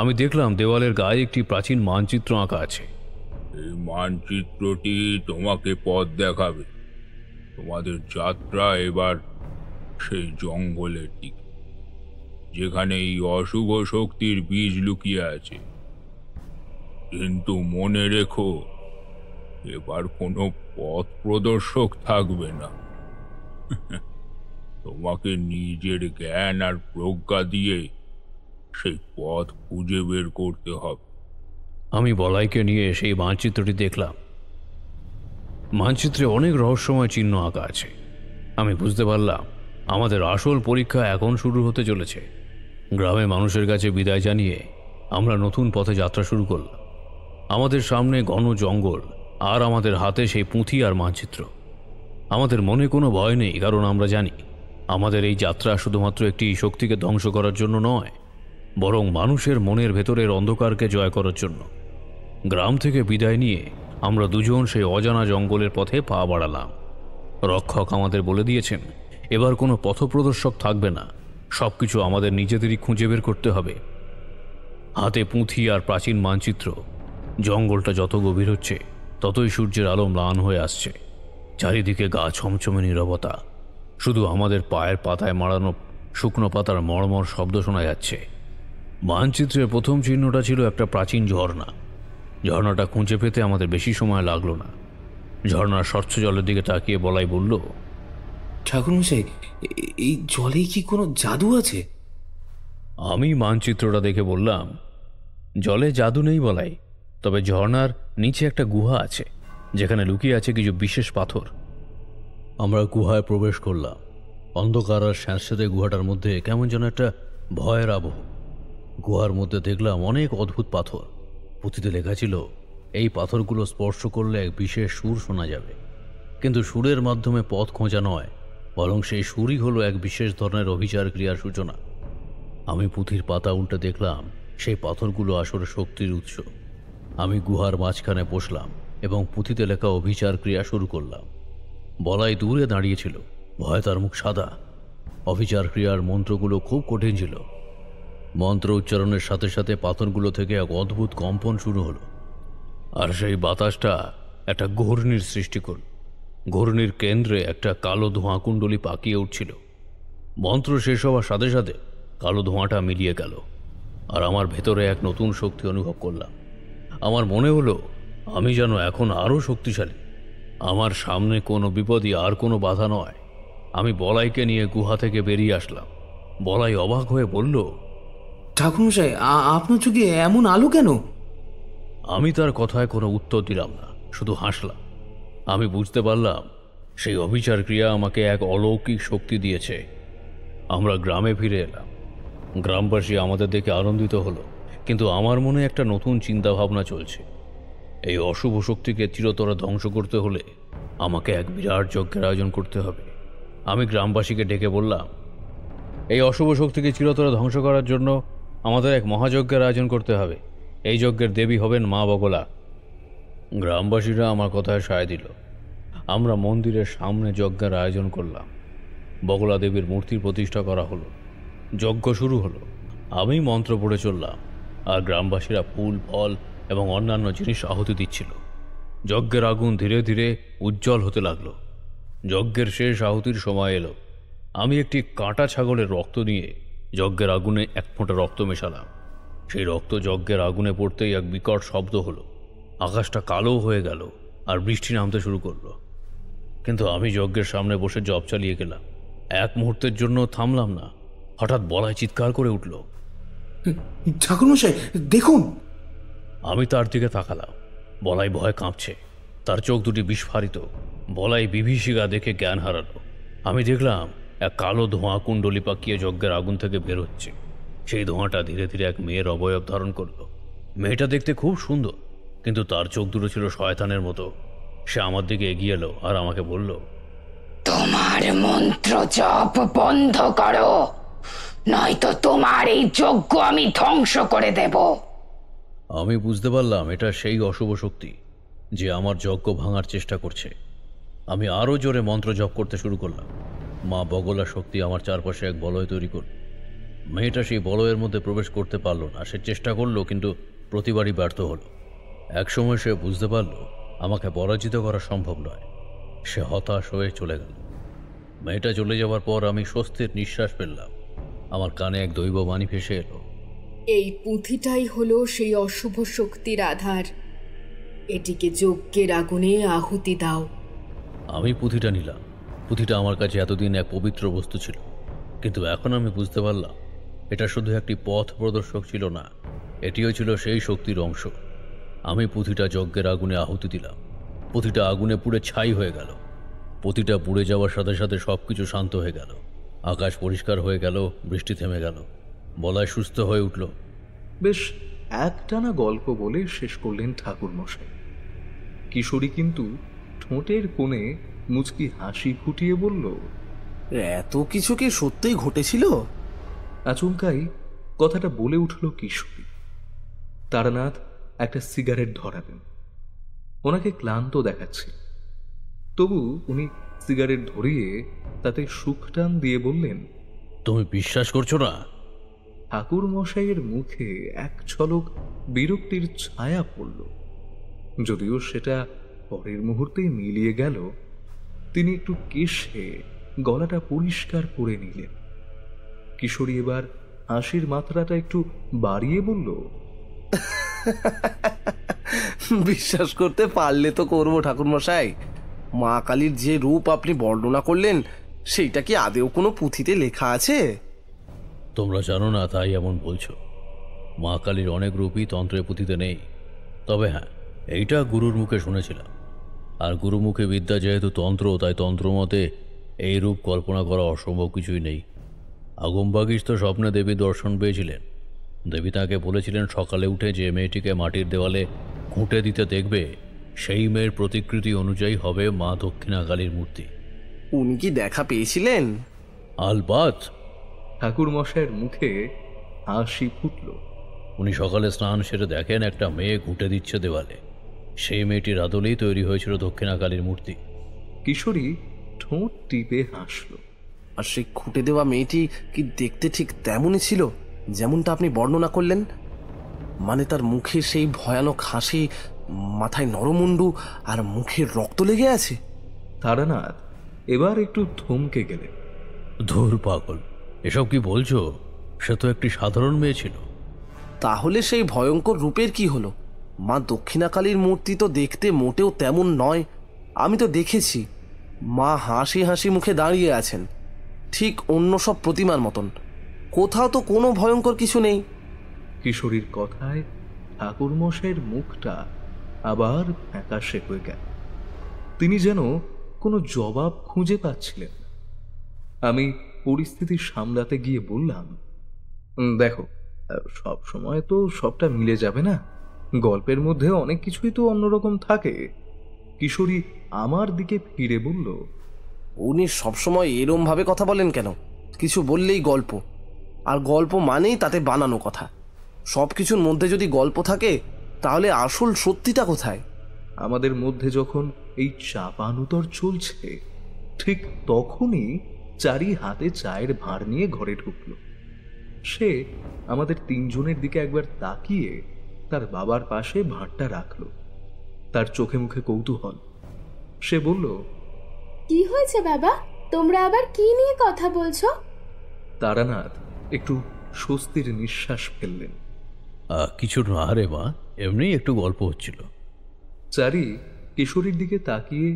আমি দেখলাম দেওয়ালের গায়ে একটি প্রাচীন মানচিত্র আঁকা আছে। এই মানচিত্রটি তোমাকে পথ দেখাবে। তোমাদের যাত্রা এবার সেই জঙ্গলের দিকে, যেখানে এই অশুভ শক্তির বীজ লুকিয়ে আছে। কিন্তু মনে রেখো, এবার কোনো পথ প্রদর্শক থাকবে না। তোমাকে নিজের জ্ঞান আর প্রজ্ঞা দিয়ে সেই পথ খুঁজে বের করতে হবে। আমি বলাইকে নিয়ে সেই মানচিত্রটি দেখলাম। মানচিত্রে অনেক রহস্যময় চিহ্ন আঁকা আছে। আমি বুঝতে পারলাম আমাদের আসল পরীক্ষা এখন শুরু হতে চলেছে। গ্রামে মানুষের কাছে বিদায় জানিয়ে আমরা নতুন পথে যাত্রা শুরু করলাম। আমাদের সামনে ঘন জঙ্গল, আর আমাদের হাতে সেই পুঁথি আর মানচিত্র। আমাদের মনে কোনো ভয় নেই, কারণ আমরা জানি আমাদের এই যাত্রা শুধুমাত্র একটি শক্তিকে ধ্বংস করার জন্য নয়, বরং মানুষের মনের ভেতরের অন্ধকারকে জয় করার জন্য। গ্রাম থেকে বিদায় নিয়ে আমরা দুজন সেই অজানা জঙ্গলের পথে পা বাড়ালাম। রক্ষক আমাদের বলে দিয়েছেন, এবার কোনো পথপ্রদর্শক থাকবে না, সবকিছু আমাদের নিজেদেরই খুঁজে বের করতে হবে। হাতে পুঁথি আর প্রাচীন মানচিত্র। জঙ্গলটা যত গভীর হচ্ছে ততই সূর্যের আলো ম্লান হয়ে আসছে। চারিদিকে গা ছমছমে নীরবতা, শুধু আমাদের পায়ের পাতায় মাড়ানো শুকনো পাতার মড়মড় শব্দ শোনা যাচ্ছে। মানচিত্রের প্রথম চিহ্নটা ছিল একটা প্রাচীন ঝর্ণা। ঝর্ণাটা খুঁজে পেতে আমাদের বেশি সময় লাগলো না। ঝর্ণার স্বচ্ছ জলের দিকে তাকিয়ে বলাই বলল, ঠাকুরমশাই, এই জলে কি কোনো জাদু আছে? আমি মানচিত্রটা দেখে বললাম, জলে জাদু নেই বলাই, তবে ঝর্ণার নিচে একটা গুহা আছে, যেখানে লুকিয়ে আছে কিছু বিশেষ পাথর। আমরা গুহায় প্রবেশ করলাম। অন্ধকার আর স্যাঁতস্যাঁতে গুহাটার মধ্যে কেমন যেন একটা ভয়ের আবহ। গুহার মধ্যে দেখলাম অনেক অদ্ভুত পাথর। পুঁথিতে লেখা ছিল, এই পাথরগুলো স্পর্শ করলে এক বিশেষ সুর শোনা যাবে। কিন্তু সুরের মাধ্যমে পথ খোঁজা নয়, বরং সেই সুরই হলো এক বিশেষ ধরনের অভিচার ক্রিয়ার সূচনা। আমি পুঁথির পাতা উল্টে দেখলাম সেই পাথরগুলো আসলে শক্তির উৎস। আমি গুহার মাঝখানে বসলাম এবং পুঁথিতে লেখা অভিচার ক্রিয়া শুরু করলাম। বলাই দূরে দাঁড়িয়েছিল, ভয়ে তার মুখ সাদা। অভিচার ক্রিয়ার মন্ত্রগুলো খুব কঠিন ছিল। মন্ত্র উচ্চারণের সাথে সাথে পাথরগুলো থেকে এক অদ্ভুত কম্পন শুরু হলো, আর সেই বাতাসটা একটা ঘূর্ণির সৃষ্টি করল। ঘূর্ণির কেন্দ্রে একটা কালো ধোঁয়াকুণ্ডলী পাকিয়ে উঠছিল। মন্ত্র শেষ হওয়ার সাথে সাথে কালো ধোঁয়াটা মিলিয়ে গেল, আর আমার ভেতরে এক নতুন শক্তি অনুভব করলাম। আমার মনে হলো আমি যেন এখন আরও শক্তিশালী। আমার সামনে কোনো বিপদই আর কোনো বাধা নয়। আমি বলাইকে নিয়ে গুহা থেকে বেরিয়ে আসলাম। বলাই অবাক হয়ে বলল, ঠাকুরমশাই, আপনার চোখে এমন আলো কেন? আমি তার কথায় কোনো উত্তর দিলাম না, শুধু হাসলাম। আমি বুঝতে পারলাম সেই অভিচার ক্রিয়া আমাকে এক অলৌকিক শক্তি দিয়েছে। আমরা গ্রামে ফিরে এলাম। গ্রামবাসী আমাদের দেখে আনন্দিত হলো, কিন্তু আমার মনে একটা নতুন চিন্তাভাবনা চলছে। এই অশুভ শক্তিকে চিরতরে ধ্বংস করতে হলে আমাকে এক বিরাট যজ্ঞের আয়োজন করতে হবে। আমি গ্রামবাসীকে ডেকে বললাম, এই অশুভ শক্তিকে চিরতরে ধ্বংস করার জন্য আমাদের এক মহাযজ্ঞের আয়োজন করতে হবে। এই যজ্ঞের দেবী হবেন মা বগলা। গ্রামবাসীরা আমার কথায় সায় দিল। আমরা মন্দিরের সামনে যজ্ঞের আয়োজন করলাম। বগলা দেবীর মূর্তি প্রতিষ্ঠা করা হলো। যজ্ঞ শুরু হলো। আমি মন্ত্র পড়ে চললাম, আর গ্রামবাসীরা ফুল, ফল এবং অন্যান্য জিনিস আহুতি দিচ্ছিল। যজ্ঞের আগুন ধীরে ধীরে উজ্জ্বল হতে লাগলো। যজ্ঞের শেষ আহুতির সময় এলো। আমি একটি কাঁটা ছাগলের রক্ত নিয়ে যজ্ঞের আগুনে এক ফোঁটা রক্ত মেশালাম। সেই রক্ত যজ্ঞের আগুনে পড়তেই এক বিকট শব্দ হলো। আকাশটা কালো হয়ে গেল আর বৃষ্টি নামতে শুরু করলো। কিন্তু আমি যজ্ঞের সামনে বসে জপ চালিয়ে গেলাম। এক মুহূর্তের জন্য থামলাম না, হঠাৎ বলাই চিৎকার করে উঠল। ঠাকুরমশাই দেখুন! আমি তার দিকে তাকালাম। বলাই ভয় কাঁপছে, তার চোখ দুটি বিস্ফারিত। বলাই বিভীষিকা দেখে জ্ঞান হারালো। আমি দেখলাম এক কালো ধোঁয়া কুণ্ডলি পাকিয়ে যজ্ঞের আগুন থেকে বেরোচ্ছে। সেই ধোঁয়াটা ধীরে ধীরে এক মেয়ের অবয়ব ধারণ করলো। মেয়েটা দেখতে খুব সুন্দর, কিন্তু তার চোখ দুটো ছিল শয়তানের মতো। সে আমার দিকে এগিয়ে এলো আর আমাকে বলল, তোমার মন্ত্র জপ বন্ধ করো, নয়তো তোমার এই যজ্ঞ আমি ধ্বংস করে দেব। আমি বুঝতে পারলাম এটা সেই অশুভ শক্তি যে আমার যজ্ঞ ভাঙার চেষ্টা করছে। আমি আরও জোরে মন্ত্র জপ করতে শুরু করলাম। মা বগলা শক্তি আমার চারপাশে এক বলয় তৈরি করল। মেয়েটা সেই বলয়ের মধ্যে প্রবেশ করতে পারল না। সে চেষ্টা করলো, কিন্তু প্রতিবারই ব্যর্থ হলো। একসময় সে বুঝতে পারল আমাকে পরাজিত করা সম্ভব নয়। সে হতাশ হয়ে চলে গেল। মেয়েটা চলে যাওয়ার পর আমি স্বস্তির নিঃশ্বাস ফেললাম। আমার কানে এক দৈববাণী ভেসে এলো, এই পুঁথিটাই হলো সেই অশুভ শক্তির আধার, এটিকে যজ্ঞের আগুনে আহুতি দাও। আমি পুঁথিটা নিলাম। পুঁথিটা আমার কাছে এতদিন এক পবিত্র বস্তু ছিল, কিন্তু এখন আমি বুঝতে পারলাম এটা শুধু একটি পথ প্রদর্শক ছিল না, এটিও ছিল সেই শক্তির অংশ। আমি পুঁথিটা যজ্ঞের আগুনে আহুতি দিলাম। পুঁথিটা আগুনে পুড়ে ছাই হয়ে গেল। পুঁথিটা পুড়ে যাওয়ার সাথে সাথে সবকিছু শান্ত হয়ে গেল। আকাশ পরিষ্কার হয়ে গেল, বৃষ্টি থেমে গেল, বলাই সুস্থ হয়ে উঠল। বেশ একটানা গল্প বলে শেষ করলেন ঠাকুর মশাই। কিশোরী কিন্তু ঠোঁটের কোণে মুচকি হাসি ফুটিয়ে বলল, এত কিছু কি সত্যিই ঘটেছিল? আচমকাই কথাটা বলে উঠল কিশোরী। তারানাথ একটা সিগারেট ধরাবেন। ওনাকে ক্লান্ত দেখাচ্ছে, তবু উনি সিগারেট ধরিয়ে তাতে সুখটান দিয়ে বললেন, তুমি বিশ্বাস করছো না? ঠাকুর মশাইয়ের মুখে এক ঝলক বিরক্তির ছায়া পড়ল, যদিও সেটা পরের মুহূর্তেই মিলিয়ে গেল। তিনি একটু কেশে গলাটা পরিষ্কার করে নিলেন। কিশোরী এবার হাসির মাত্রাটা একটু বাড়িয়ে বলল, বিশ্বাস করতে পারলে তো করবো ঠাকুরমশাই। মা কালীর যে রূপ আপনি বর্ণনা করলেন, সেইটা কি আদেও কোনো পুঁথিতে লেখা আছে? তোমরা জানো না তাই এমন বলছো। মা কালীর অনেক রূপই তন্ত্রের পুঁথিতে নেই। তবে হ্যাঁ, এইটা গুরুর মুখে শুনেছিলাম। আর গুরুমুখে বিদ্যা যেহেতু তন্ত্র, তাই তন্ত্রমতে এই রূপ কল্পনা করা অসম্ভব কিছুই নেই। আগমবাগীশ তো স্বপ্নে দেবী দর্শন পেয়েছিলেন। দেবী তাকে বলেছিলেন সকালে উঠে যে মেয়েটিকে মাটির দেওয়ালে ঘুঁটে দিতে দেখবে, সেই মেয়ের প্রতিকৃতি অনুযায়ী হবে মা দক্ষিণাকালীর মূর্তি। উনি কি দেখা পেয়েছিলেন? আলবাত। ঠাকুর মশাইয়ের মুখে হাসি ফুটল। উনি সকালে স্নান সেরে দেখেন একটা মেয়ে ঘুঁটে দিচ্ছে দেওয়ালে। সেই মেয়েটির আদলেই তৈরি হয়েছিল দক্ষিণাকালীর মূর্তি। কিশোরী ঠোঁট টিপে হাসল। আর সেই খুঁটে দেওয়া মেয়েটি কি দেখতে ঠিক তেমনই ছিল যেমনটা আপনি বর্ণনা করলেন? মানে তার মুখে সেই ভয়ানক হাসি, মাথায় নরমুন্ডু আর মুখের রক্ত লেগে আছে? তারানাথ এবার একটু থমকে গেলেন। ধুর পাগল, এসব কি বলছো? সে তো একটি সাধারণ মেয়ে ছিল। তাহলে সেই ভয়ঙ্কর রূপের কি হলো? মা দক্ষিণাকালীর মূর্তি তো দেখতে মোটেও তেমন নয়। আমি তো দেখেছি মা হাসি হাসি মুখে দাঁড়িয়ে আছেন, ঠিক অন্য সব প্রতিমার মতন। কোথাও তো কোনো ভয়ঙ্কর কিছু নেই। কিশোরীর কথায় ঠাকুর মশাইয়ের মুখটা আবার ফ্যাকাশে হয়ে গেল। তিনি যেন কোনো জবাব খুঁজে পাচ্ছিলেন না। আমি পরিস্থিতি সামলাতে গিয়ে বললাম, দেখো, সব সময় তো সবটা মিলে যাবে না। গল্পের মধ্যে অনেক কিছুই তো অন্যরকম থাকে। কিশোরী আমার দিকে ফিরে বলল, উনি সবসময় এরম ভাবে কথা বলেন কেন? কিছু বললেই গল্প, আর গল্প মানেই তাতে বানানো কথা। সব কিছুর মধ্যে যদি গল্প থাকে, তাহলে আসল সত্যিটা কোথায়? আমাদের মধ্যে যখন এই চাপানুতর চলছে, ঠিক তখনই চারি হাতে চায়ের ভাঁড় নিয়ে ঘরে ঢুকলো। সে আমাদের তিনজনের দিকে একবার তাকিয়ে তার বাবার পাশে ভাঁড়টা রাখলো। তার চোখে মুখে কৌতূহল। সে বলল, কি হয়েছে বাবা? তোমরা আবার কি নিয়ে কথা বলছো? তারানাথ একটু স্বস্তির নিঃশ্বাস ফেললেন। কিছু না রে মা, এমনি একটু গল্প হচ্ছিল। চারি কিশোরীর দিকে তাকিয়ে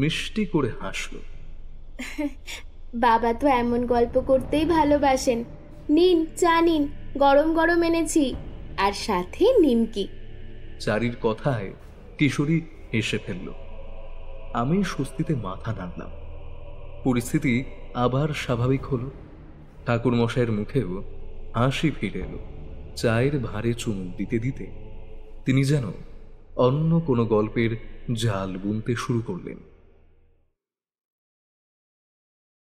মিষ্টি করে হাসল। বাবা তো এমন গল্প করতেই ভালোবাসেন। নিন চা নিন, গরম গরম এনেছি, আর সাথে নিমকি। চারির কথায় কিশোরী হেসে ফেলল। আমি স্বস্তিতে মাথা নাড়লাম। পরিস্থিতি আবার স্বাভাবিক হলো। ঠাকুরমশাইয়ের মুখেও হাসি ফিরে এলো। চায়ের ভারে চুমুক দিতে দিতে তিনি যেন অন্য কোনো গল্পের জাল বুনতে শুরু করলেন।